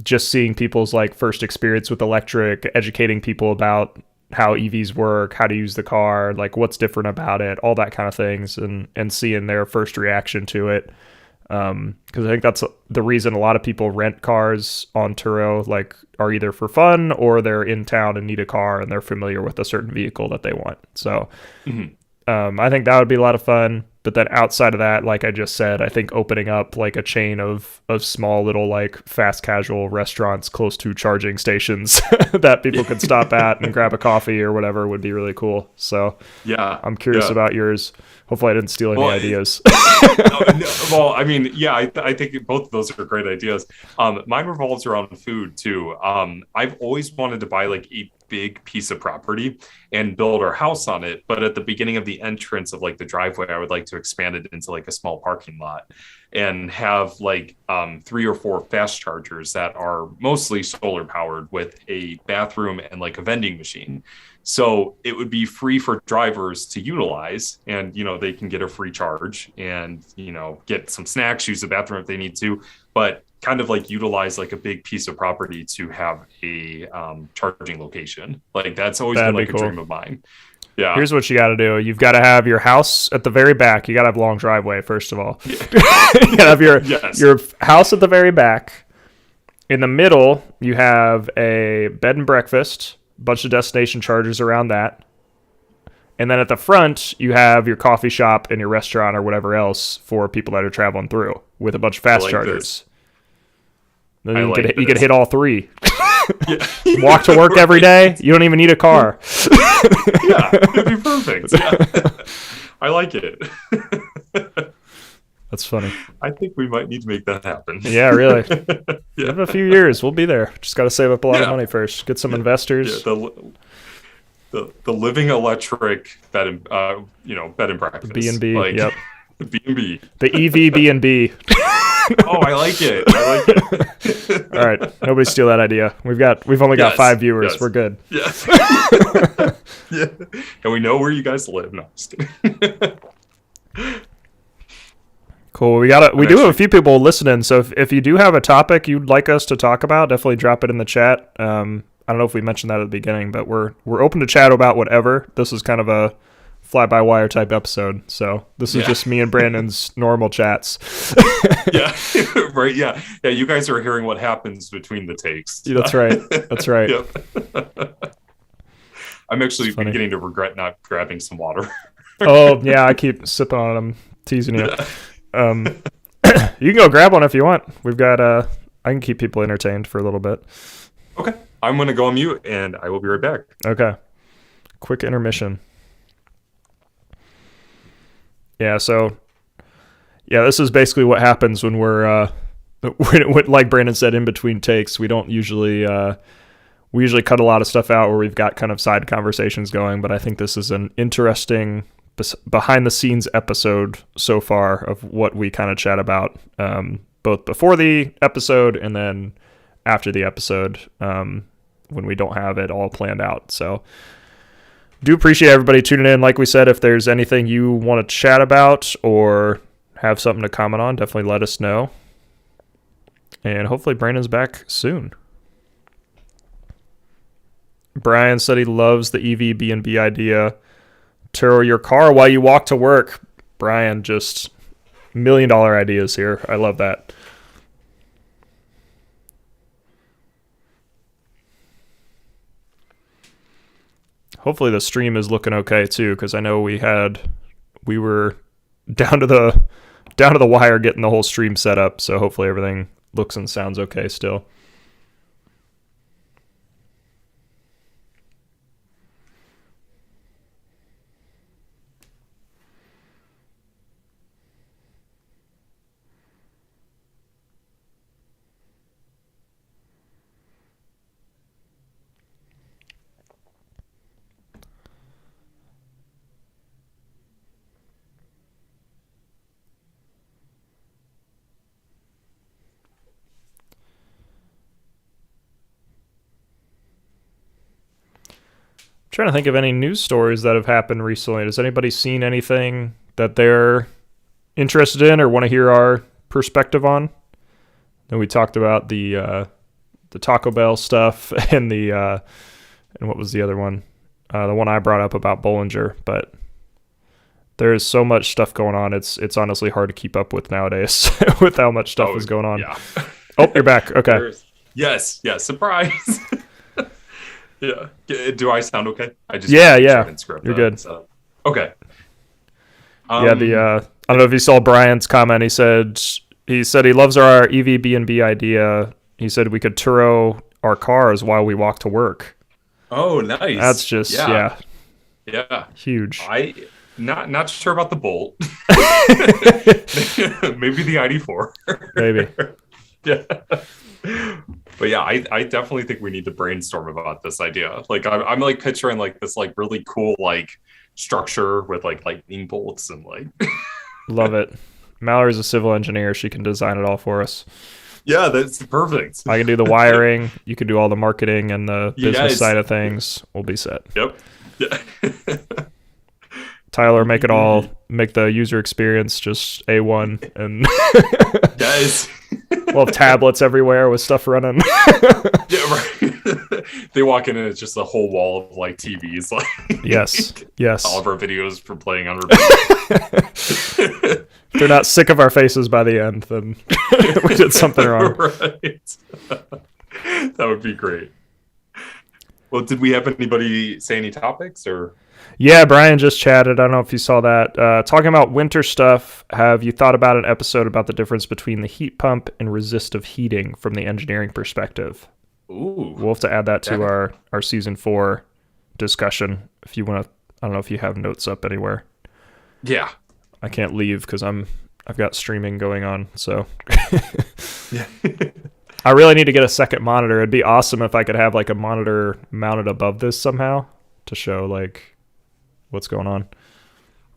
Just seeing people's like first experience with electric, educating people about how EVs work, how to use the car, like what's different about it, all that kind of things, and seeing their first reaction to it. Because I think that's the reason a lot of people rent cars on Turo, like are either for fun or they're in town and need a car and they're familiar with a certain vehicle that they want. So I think that would be a lot of fun. But then outside of that, like I just said, I think opening up like a chain of small little like fast casual restaurants close to charging stations that people could stop at and grab a coffee or whatever would be really cool. So Yeah, I'm curious yeah. about yours. Hopefully I didn't steal any Well, ideas. Well, I mean, yeah, I think both of those are great ideas. Mine revolves around food too. I've always wanted to buy like big piece of property and build our house on it. But at the beginning of the entrance of like the driveway, I would like to expand it into like a small parking lot and have like 3 or 4 fast chargers that are mostly solar powered with a bathroom and like a vending machine. So it would be free for drivers to utilize, and, you know, they can get a free charge and, you know, get some snacks, use the bathroom if they need to, but kind of like utilize like a big piece of property to have a charging location. Like that's always been like a dream of mine. Yeah. Here's what you got to do. You've got to have your house at the very back. You got to have a long driveway, first of all. Yeah. You got to have your house at the very back. In the middle, you have a bed and breakfast, bunch of destination chargers around that. And then at the front, you have your coffee shop and your restaurant or whatever else for people that are traveling through with a bunch of fast chargers. Then you could hit all 3. Yeah. Walk to work every day. You don't even need a car. Yeah, it'd be perfect. Yeah. I like it. That's funny. I think we might need to make that happen. Yeah, really. Yeah. In a few years, we'll be there. Just got to save up a lot of money first. Get some investors. Yeah, the living electric bed and bed and breakfast. B&B. Like, yep. B&B. The EV B&B. Oh, I like it. All right, nobody steal that idea. We've only got 5 viewers. Yes. We're good. Yes. Yeah. And we know where you guys live. No, just kidding. Cool. We do have a few people listening, so if you do have a topic you'd like us to talk about, definitely drop it in the chat. I don't know if we mentioned that at the beginning, but we're open to chat about whatever. This is kind of a fly-by-wire type episode, so this is just me and Brandon's normal chats. Yeah, right. Yeah. You guys are hearing what happens between the takes. Yeah, that's right. That's right. Yep. I'm actually beginning to regret not grabbing some water. Oh yeah, I keep sipping on them, teasing you. Yeah. You can go grab one if you want. We've got I can keep people entertained for a little bit. Okay, I'm gonna go on mute and I will be right back. Okay, quick intermission. Yeah, so this is basically what happens when we're like Brandon said, in between takes. We don't usually we usually cut a lot of stuff out where we've got kind of side conversations going, but I think this is an interesting behind the scenes episode so far of what we kind of chat about, both before the episode and then after the episode, when we don't have it all planned out. So do appreciate everybody tuning in. Like we said, if there's anything you want to chat about or have something to comment on, definitely let us know. And hopefully Brandon's back soon. Brian said he loves the EV B&B idea. Tow your car while you walk to work. Brian, just $1 million ideas here. I love that. Hopefully the stream is looking okay too, because I know we were down to the wire getting the whole stream set up. So hopefully everything looks and sounds okay still. Trying to think of any news stories that have happened recently. Has anybody seen anything that they're interested in or want to hear our perspective on? Then we talked about the Taco Bell stuff and and what was the other one? The one I brought up about Bollinger, but there's so much stuff going on. It's honestly hard to keep up with nowadays with how much stuff is going on. Yeah. Oh, you're back. Okay. Yes. Surprise. Yeah. Do I sound okay? I just yeah. You're good. So. Okay. I don't know if you saw Brian's comment. He said he loves our EV B&B idea. He said we could Turo our cars while we walk to work. Oh, nice. That's just yeah. Huge. I not sure about the Bolt. Maybe the ID4. Maybe. Yeah. But yeah, I definitely think we need to brainstorm about this idea. Like I'm like picturing like this like really cool like structure with like lightning bolts and like Love it. Mallory's a civil engineer. She can design it all for us. yeah, that's perfect. I can do the wiring. You can do all the marketing and the business Yes. side of things. We'll be set. Yep. Yeah. Tyler, make it all. Make the user experience just A1. And Yes. we'll have tablets everywhere with stuff running. Yeah, right. They walk in and it's just a whole wall of like TVs, like Yes. Yes. all of our videos for playing on repeat. If they're not sick of our faces by the end, then we did something wrong. Right. That would be great. Well, did we have anybody say any topics or? Yeah, Brian just chatted. I don't know if you saw that. Talking about winter stuff, have you thought about an episode about the difference between the heat pump and resistive heating from the engineering perspective? Ooh. We'll have to add that to our season 4 discussion. If you want to, I don't know if you have notes up anywhere. Yeah. I can't leave because I've got streaming going on. So Yeah. I really need to get a second monitor. It'd be awesome if I could have like a monitor mounted above this somehow to show like what's going on.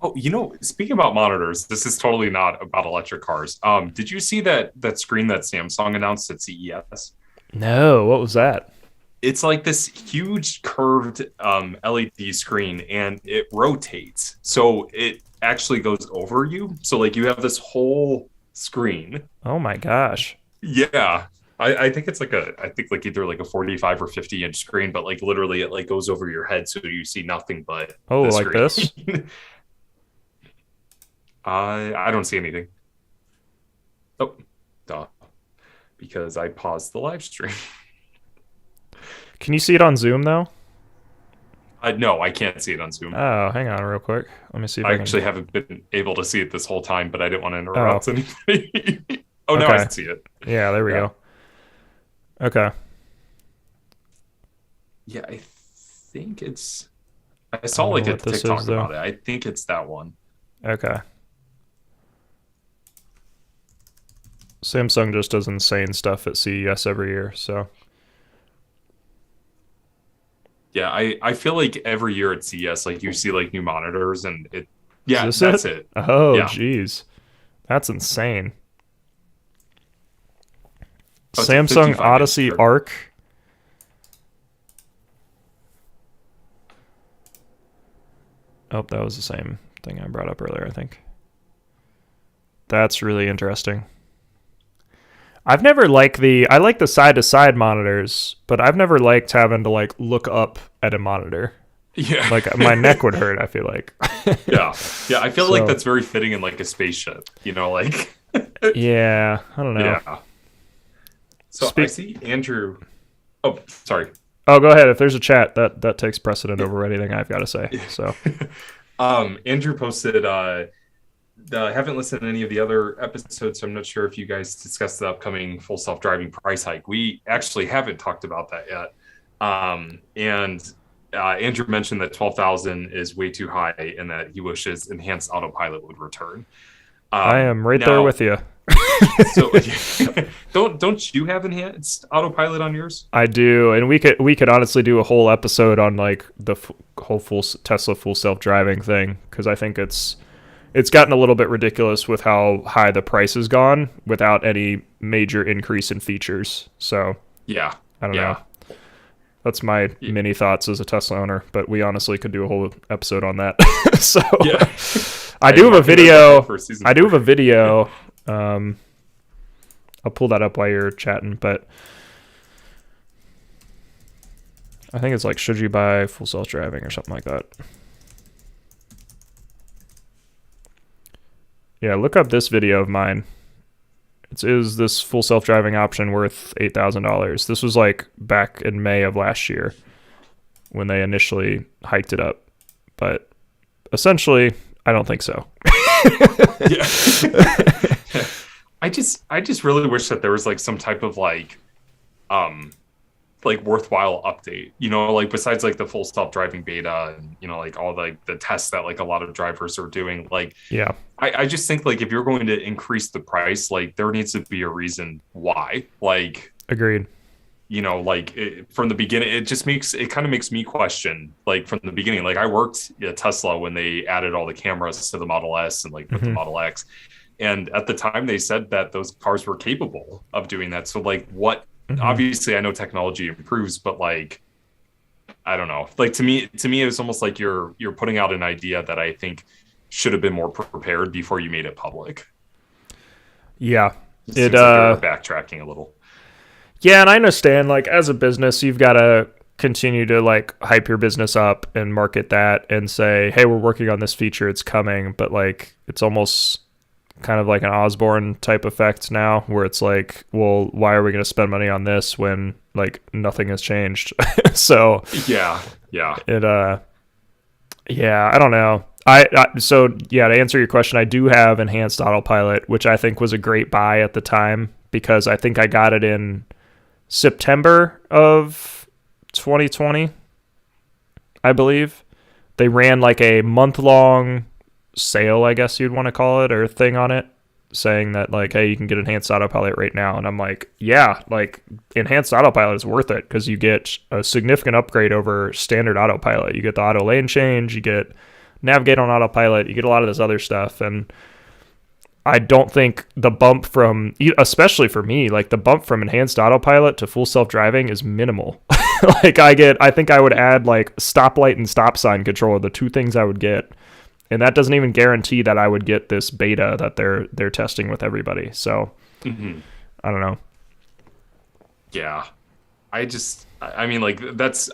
Oh, speaking about monitors, this is totally not about electric cars. Did you see that screen that Samsung announced at CES? No, what was that? It's like this huge curved LED screen, and it rotates, so it actually goes over you. So like you have this whole screen. Oh my gosh. Yeah. I think it's like either like a 45 or 50-inch screen, but like literally it like goes over your head, so you see nothing but Oh, the like screen. this? I don't see anything. Oh, duh. Because I paused the live stream. Can you see it on Zoom though? No, I can't see it on Zoom. Oh, hang on real quick. Let me see if I I can. actually haven't been able to see it this whole time, but I didn't want to interrupt anybody. Oh, now Okay. I see it. Yeah, there we go. Okay. Yeah, I think it's. I saw don't like know a what this TikTok is, though. about it. I think it's that one. Okay. Samsung just does insane stuff at CES every year, so. Yeah, I feel like every year at CES, like you see like new monitors, and it. Yeah, Is this that's it. Oh, Yeah. jeez. That's insane. Oh, it's a Samsung 55-inch Odyssey screen. Arc. Oh, that was the same thing I brought up earlier, I think. That's really interesting. I've never liked I like the side-to-side monitors, but I've never liked having to like look up at a monitor. Yeah. Like my neck would hurt, I feel like. Yeah. Yeah, I feel like So- that's very fitting in like a spaceship, like. Yeah, I don't know. Yeah. So I see Andrew. Oh, sorry. Oh, go ahead. If there's a chat, that takes precedent over anything I've got to say. So, Andrew posted. I haven't listened to any of the other episodes, so I'm not sure if you guys discussed the upcoming full self-driving price hike. We actually haven't talked about that yet. And Andrew mentioned that 12,000 is way too high, and that he wishes enhanced autopilot would return. I am right there with you. So don't you have enhanced autopilot on yours? I do, and we could honestly do a whole episode on like the whole full Tesla full self-driving thing, because I think it's gotten a little bit ridiculous with how high the price has gone without any major increase in features. So Yeah. I don't know. That's my mini thoughts as a Tesla owner, but we honestly could do a whole episode on that. So Yeah. I do have a video. For season I do have three. a video. I'll pull that up while you're chatting, but I think it's like, should you buy full self-driving or something like that? Yeah, look up this video of mine. Is this full self-driving option worth $8,000? This was like back in May of last year when they initially hiked it up. But essentially, I don't think so. Yeah. I just really wish that there was like some type of like worthwhile update, like besides like the full self-driving beta and like all like the tests that like a lot of drivers are doing. Like, Yeah. I just think like if you're going to increase the price, like there needs to be a reason why. Like, Agreed. Like from the beginning, it kind of makes me question, like from the beginning. Like I worked at Tesla when they added all the cameras to the Model S and like with the Model X, and at the time they said that those cars were capable of doing that. So like what? Obviously, I know technology improves, but like I don't know. Like to me, it was almost like you're putting out an idea that I think should have been more prepared before you made it public. Yeah, it seems like they were backtracking a little. Yeah, and I understand, like, as a business, you've got to continue to, like, hype your business up and market that and say, hey, we're working on this feature, it's coming. But, like, it's almost kind of like an Osborne type effect now, where it's like, well, why are we going to spend money on this when, like, nothing has changed? So, yeah. I don't know. So, to answer your question, I do have enhanced autopilot, which I think was a great buy at the time, because I think I got it in September of 2020, I believe. They ran like a month-long sale, I guess you'd want to call it, or thing on it, saying that like, hey, you can get enhanced autopilot right now. And I'm like, yeah, like enhanced autopilot is worth it because you get a significant upgrade over standard autopilot. You get the auto lane change, you get navigate on autopilot, you get a lot of this other stuff. And I don't think the bump from, especially for me, like the bump from enhanced autopilot to full self-driving is minimal. Like I think I would add like stoplight and stop sign control are the two things I would get. And that doesn't even guarantee that I would get this beta that they're testing with everybody. So I don't know. Yeah. I mean, like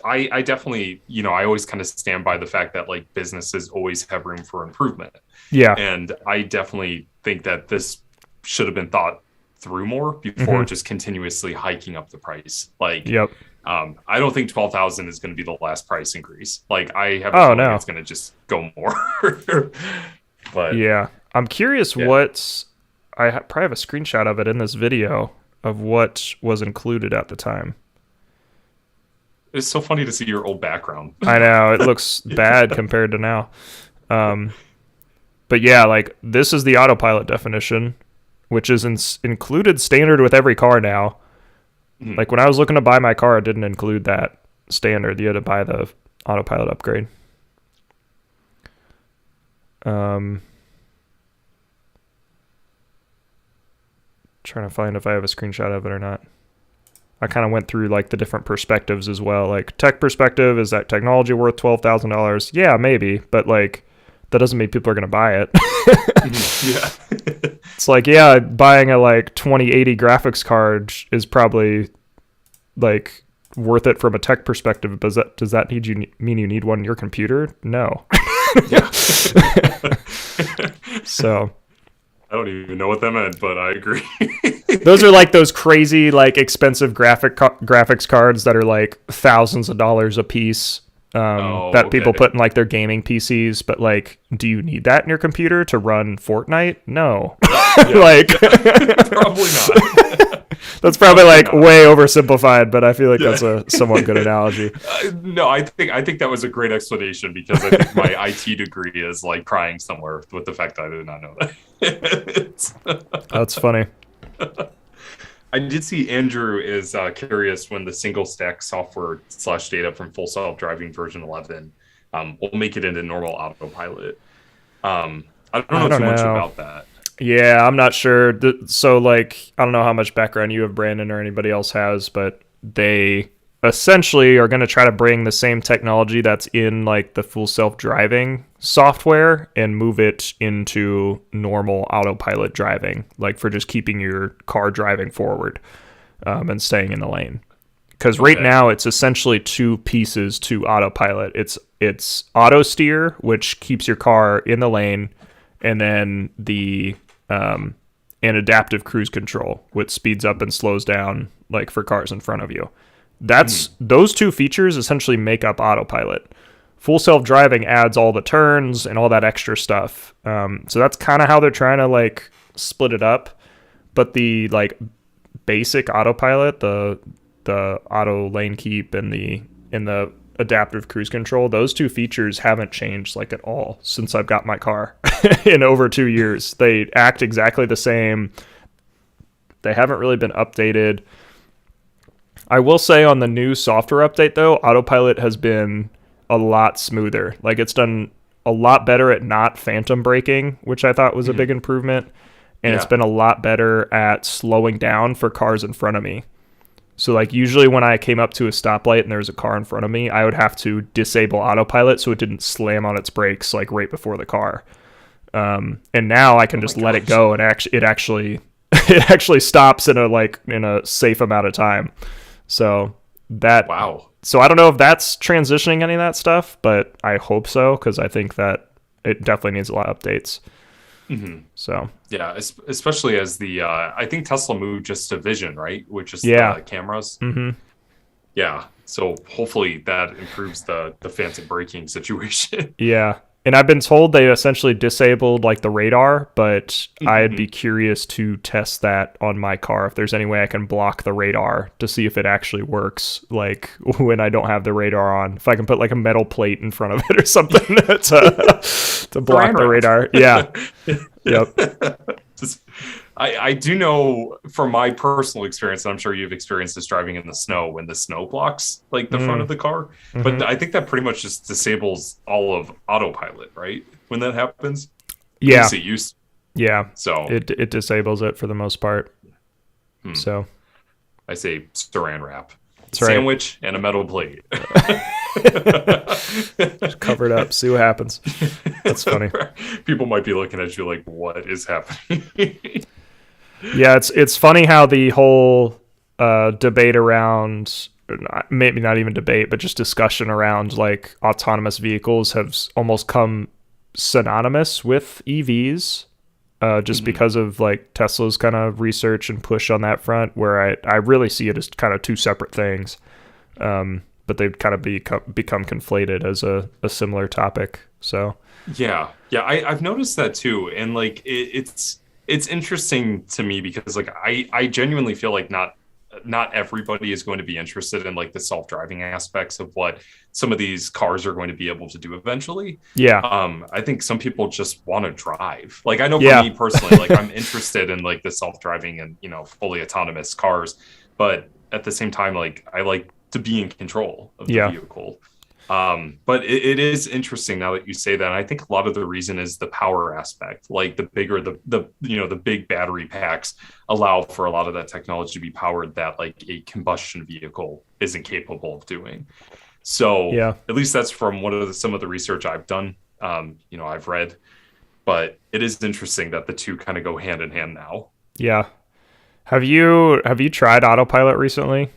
I definitely, I always kind of stand by the fact that like businesses always have room for improvement. Yeah. And I definitely think that this should have been thought through more before just continuously hiking up the price. Like, yep. I don't think 12,000 is going to be the last price increase. Like I have a feeling it's going to just go more. But yeah, I'm curious what I probably have a screenshot of it in this video of what was included at the time. It's so funny to see your old background. I know, it looks bad compared to now. But yeah, like this is the autopilot definition, which is included standard with every car now. Like when I was looking to buy my car, it didn't include that standard. You had to buy the autopilot upgrade. Trying to find if I have a screenshot of it or not. I kind of went through like the different perspectives as well. Like tech perspective, is that technology worth $12,000? Yeah, maybe, but like that doesn't mean people are going to buy it. Yeah. It's like, yeah, buying a like 2080 graphics card is probably like worth it from a tech perspective. But does that mean you need one in your computer? No. Yeah. So I don't even know what that meant, but I agree. Those are like those crazy, like expensive graphics cards that are like thousands of dollars a pice. That people put in like their gaming PCs, but like, do you need that in your computer to run Fortnite? No. Like, probably not. That's probably like way oversimplified, but I feel like that's a somewhat good analogy. No, I think that was a great explanation because I think my IT degree is like crying somewhere with the fact that I did not know that. That's funny. I did see Andrew is curious when the single stack software / data from full self-driving version 11 will make it into normal autopilot. I don't know too much about that. Yeah, I'm not sure. So, like, I don't know how much background you have, Brandon, or anybody else has, but they essentially are going to try to bring the same technology that's in, like, the full self-driving software and move it into normal autopilot driving, like, for just keeping your car driving forward and staying in the lane. Because right now, it's essentially two pieces to autopilot. It's auto steer, which keeps your car in the lane, and then and adaptive cruise control, which speeds up and slows down, like for cars in front of you. Those two features essentially make up autopilot. Full self-driving adds all the turns and all that extra stuff. So that's kind of how they're trying to like split it up. But the like basic autopilot, the auto lane keep and the adaptive cruise control, those two features haven't changed like at all since I've got my car in over 2 years. They act exactly the same. They haven't really been updated. I will say on the new software update though, Autopilot has been a lot smoother. Like it's done a lot better at not phantom braking, which I thought was a big improvement. And it's been a lot better at slowing down for cars in front of me. So like usually when I came up to a stoplight and there was a car in front of me, I would have to disable Autopilot so it didn't slam on its brakes like right before the car. And now I can just let it go, and it actually stops in a safe amount of time. So So I don't know if that's transitioning any of that stuff, but I hope so, because I think that it definitely needs a lot of updates. So yeah, especially as I think Tesla moved just to vision, right, which is the cameras. Yeah, so hopefully that improves the phantom braking situation. Yeah, and I've been told they essentially disabled like the radar, but I'd be curious to test that on my car if there's any way I can block the radar to see if it actually works, like when I don't have the radar on. If I can put like a metal plate in front of it or something to block the radar. Yeah. Yep. I do know from my personal experience, and I'm sure you've experienced this driving in the snow, when the snow blocks like the front of the car. But I think that pretty much just disables all of Autopilot, right? When that happens. Yeah. Yeah. So it disables it for the most part. So I say saran wrap. That's sandwich and a metal plate. Just cover it up, see what happens. That's funny. People might be looking at you like, what is happening? Yeah, it's funny how the whole debate around, maybe not even debate, but just discussion around like autonomous vehicles have almost come synonymous with EVs, just because of like Tesla's kind of research and push on that front, where I really see it as kind of two separate things, but they've kind of become conflated as a similar topic. So yeah, I've noticed that too, and like it's interesting to me because like I genuinely feel like not everybody is going to be interested in like the self-driving aspects of what some of these cars are going to be able to do eventually. Yeah. I think some people just want to drive. Like I know for me personally, like I'm interested in like the self-driving and, fully autonomous cars, but at the same time, like I like to be in control of the vehicle. But it is interesting now that you say that. And I think a lot of the reason is the power aspect. Like the bigger the big battery packs allow for a lot of that technology to be powered that like a combustion vehicle isn't capable of doing. So at least that's from some of the research I've done. I've read, but it is interesting that the two kind of go hand in hand now. Yeah. Have you tried Autopilot recently?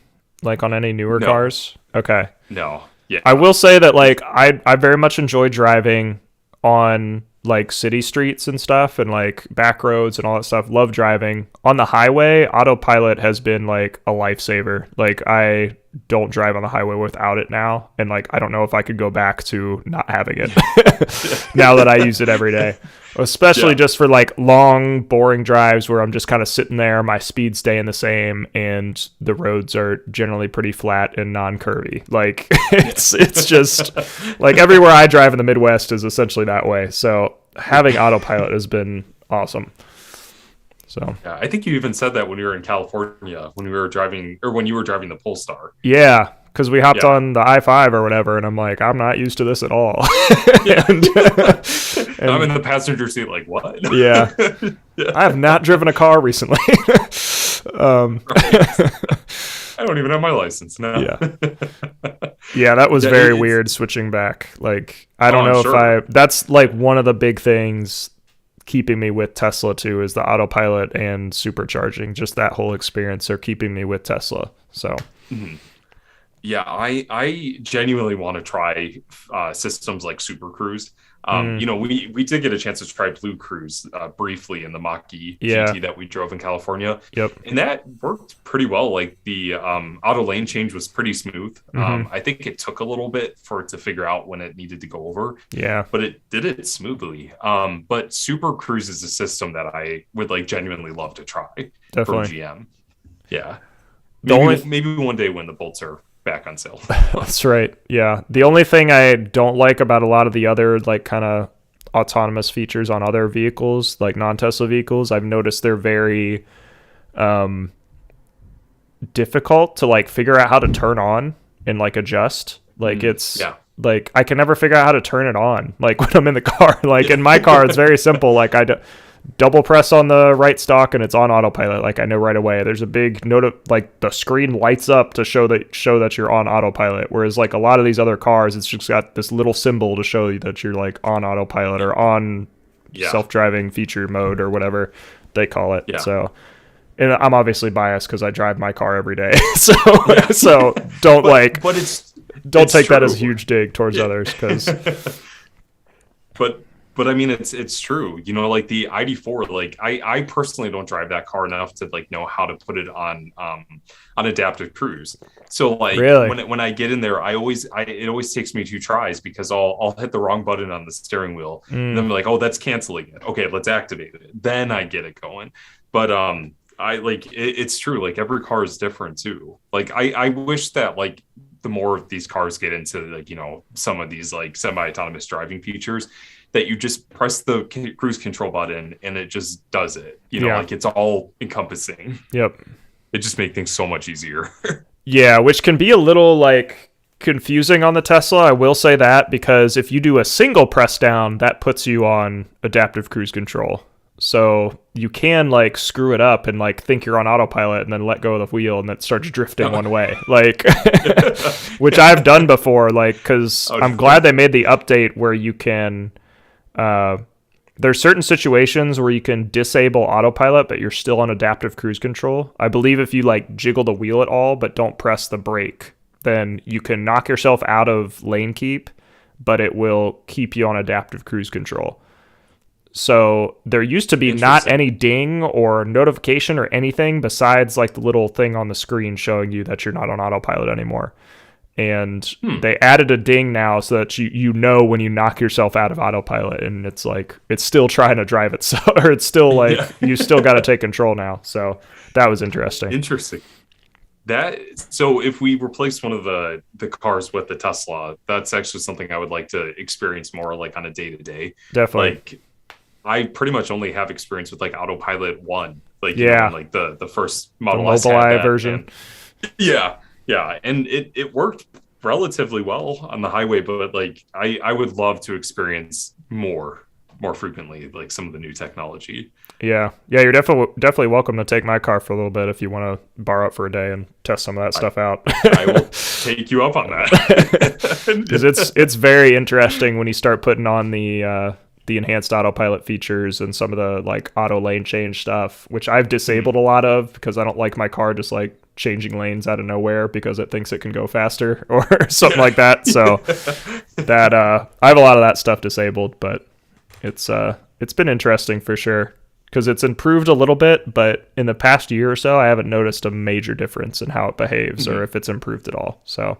Like on any newer cars? Okay. No. Yeah. I will say that like I very much enjoy driving on like city streets and stuff and like back roads and all that stuff. Love driving. On the highway, Autopilot has been like a lifesaver. Like I don't drive on the highway without it now, and like I don't know if I could go back to not having it now that I use it every day. Especially just for like long, boring drives where I'm just kind of sitting there, my speed's staying the same, and the roads are generally pretty flat and non-curvy. Like it's just like everywhere I drive in the Midwest is essentially that way. So having Autopilot has been awesome. So yeah, I think you even said that when you were in California, when you were driving the Polestar. Yeah, because we hopped on the I-5 or whatever, and I'm like, I'm not used to this at all. and I'm in the passenger seat like, what? Yeah. I have not driven a car recently. I don't even have my license now. Yeah, that was very weird switching back. Like, I don't know that's like one of the big things keeping me with Tesla too, is the Autopilot and supercharging. Just that whole experience are keeping me with Tesla. So yeah, I genuinely want to try systems like Super Cruise. We did get a chance to try Blue Cruise briefly in the Mach-E GT that we drove in California. Yep. And that worked pretty well. Like the auto lane change was pretty smooth. I think it took a little bit for it to figure out when it needed to go over. Yeah. But it did it smoothly. But Super Cruise is a system that I would like genuinely love to try. Definitely. For GM. Yeah. Maybe one day when the Bolts are back on sale. That's right. Yeah. The only thing I don't like about a lot of the other like kind of autonomous features on other vehicles, like non-Tesla vehicles, I've noticed they're very difficult to like figure out how to turn on and like adjust. Like it's like I can never figure out how to turn it on. Like when I'm in the car, like in my car, it's very simple. Like double press on the right stalk and it's on autopilot. Like I know right away. There's a big note of like the screen lights up to show that you're on autopilot. Whereas like a lot of these other cars, it's just got this little symbol to show you that you're like on autopilot or on self-driving feature mode or whatever they call it. So, and I'm obviously biased because I drive my car every day. So don't don't take that as a huge dig towards others because. But I mean, it's true, you know, like the ID4, like I personally don't drive that car enough to like know how to put it on adaptive cruise. So like when I get in there, it always takes me 2 tries because I'll hit the wrong button on the steering wheel. And then I'm like, oh, that's canceling it. Okay, let's activate it. Then I get it going. But I like it's true. Like every car is different too. Like I wish that like the more these cars get into like, you know, some of these like semi-autonomous driving features, that you just press the cruise control button and it just does it. You know, like it's all encompassing. Yep. It just makes things so much easier. Yeah, which can be a little like confusing on the Tesla. I will say that because if you do a single press down, that puts you on adaptive cruise control. So you can like screw it up and like think you're on autopilot and then let go of the wheel and it starts drifting one way, like, which I've done before. Like, because I'm glad they made the update where you can. There's certain situations where you can disable autopilot, but you're still on adaptive cruise control. I believe if you like jiggle the wheel at all, but don't press the brake, then you can knock yourself out of lane keep, but it will keep you on adaptive cruise control. So there used to be not any ding or notification or anything besides like the little thing on the screen showing you that you're not on autopilot anymore. And they added a ding now so that you know when you knock yourself out of autopilot, and it's like it's still trying to drive itself, or it's still like you still got to take control now. So that was interesting. So if we replace one of the cars with the Tesla, that's actually something I would like to experience more like on a day-to-day. Definitely. Like I pretty much only have experience with like Autopilot 1, like you know, like the first Model S version. Yeah, and it worked relatively well on the highway, but like I would love to experience more frequently like some of the new technology. Yeah, you're definitely welcome to take my car for a little bit if you want to borrow it for a day and test some of that stuff out. I will take you up on that. Because it's very interesting when you start putting on the enhanced autopilot features and some of the like auto lane change stuff, which I've disabled a lot of because I don't like my car just like changing lanes out of nowhere because it thinks it can go faster or something like that. So that I have a lot of that stuff disabled, but it's been interesting for sure because it's improved a little bit, but in the past year or so I haven't noticed a major difference in how it behaves or if it's improved at all. So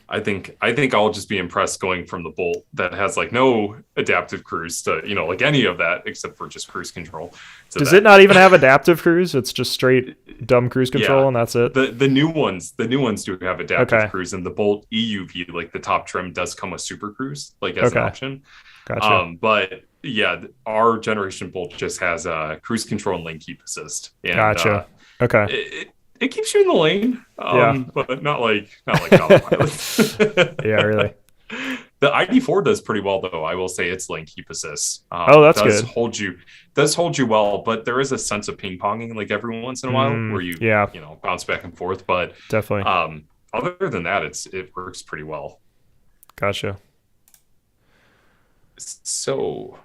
I think I'll just be impressed going from the Bolt that has like no adaptive cruise to, you know, like any of that except for just cruise control. Does it not even have adaptive cruise? It's just straight dumb cruise control and that's it. The new ones do have adaptive cruise, and the Bolt EUV, like the top trim, does come with Super Cruise, like as an option. Gotcha. But yeah, our generation Bolt just has cruise control and lane keep assist. And, gotcha. It keeps you in the lane, but not like autopilot. Yeah, really. The ID4 does pretty well, though. I will say its lane keep assist. That's good. Does hold you well, but there is a sense of ping ponging like every once in a while where you bounce back and forth. But definitely. Other than that, it works pretty well. Gotcha. So.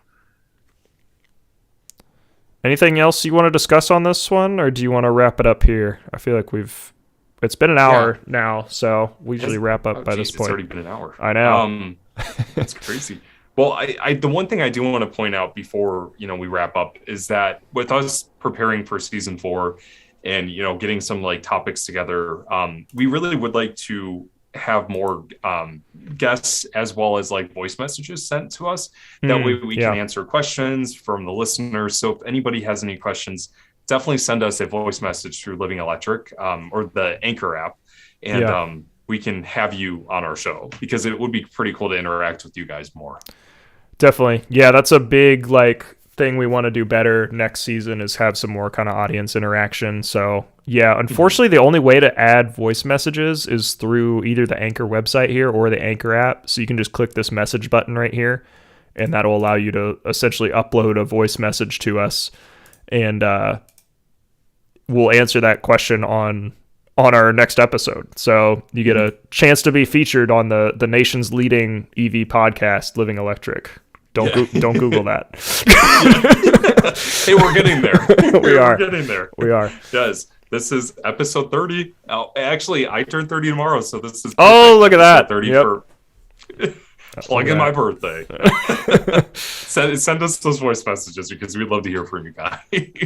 Anything else you want to discuss on this one, or do you want to wrap it up here? I feel like it's been an hour now, so we usually wrap up by this point. It's already been an hour. I know. That's crazy. Well, the one thing I do want to point out before, you know, we wrap up is that with us preparing for season 4 and, you know, getting some like topics together, we really would like to have more guests as well as like voice messages sent to us. That way we can answer questions from the listeners. So if anybody has any questions, definitely send us a voice message through Living Electric or the Anchor app, and we can have you on our show because it would be pretty cool to interact with you guys more. Definitely. Yeah, that's a big like thing we want to do better next season is have some more kind of audience interaction. So yeah, unfortunately, the only way to add voice messages is through either the Anchor website here or the Anchor app. So you can just click this message button right here, and that'll allow you to essentially upload a voice message to us, and we'll answer that question on our next episode. So you get a chance to be featured on the nation's leading EV podcast, Living Electric. Don't Google that. Hey, we're getting there. We're getting there. We are. Yes. This is episode 30. Oh, actually, I turn 30 tomorrow, so this is Oh, look at that. 30 Yep. for plug in my birthday. Send us those voice messages because we'd love to hear from you guys.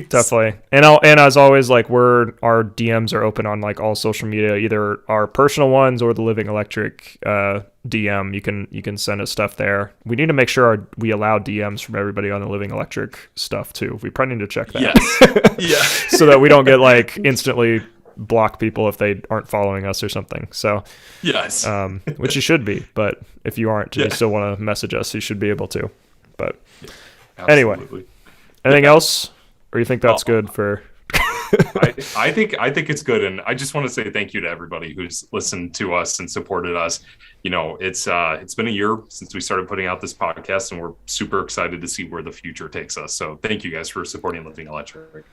Definitely. And as always, like our DMs are open on like all social media, either our personal ones or the Living Electric DM. You can send us stuff there. We need to make sure we allow DMs from everybody on the Living Electric stuff too. We probably need to check that. Yes. Yeah. So that we don't get like instantly block people if they aren't following us or something. So yes, which you should be, but if you aren't, you still want to message us, you should be able to. But anyway, anything else, or you think that's good for? I think it's good, and I just want to say thank you to everybody who's listened to us and supported us. You know, it's been a year since we started putting out this podcast, and we're super excited to see where the future takes us. So thank you guys for supporting Living Electric.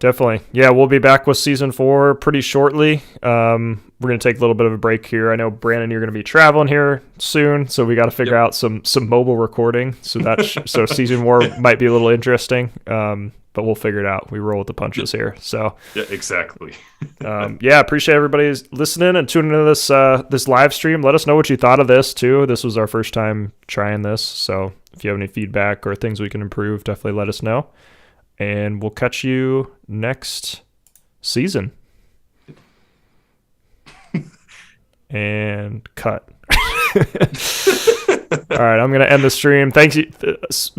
Definitely. Yeah, we'll be back with season 4 pretty shortly. We're going to take a little bit of a break here. I know, Brandon, you're going to be traveling here soon, so we got to figure out some mobile recording. So so season 4 might be a little interesting, but we'll figure it out. We roll with the punches here. So yeah, exactly. Appreciate everybody listening and tuning into this live stream. Let us know what you thought of this too. This was our first time trying this, so if you have any feedback or things we can improve, definitely let us know. And we'll catch you next season. And cut. All right, I'm going to end the stream. Thank you.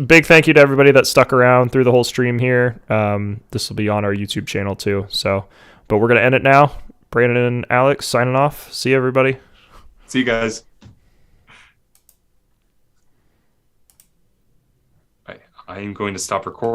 Big thank you to everybody that stuck around through the whole stream here. This will be on our YouTube channel too. But we're going to end it now. Brandon and Alex signing off. See you, everybody. See you guys. I am going to stop recording.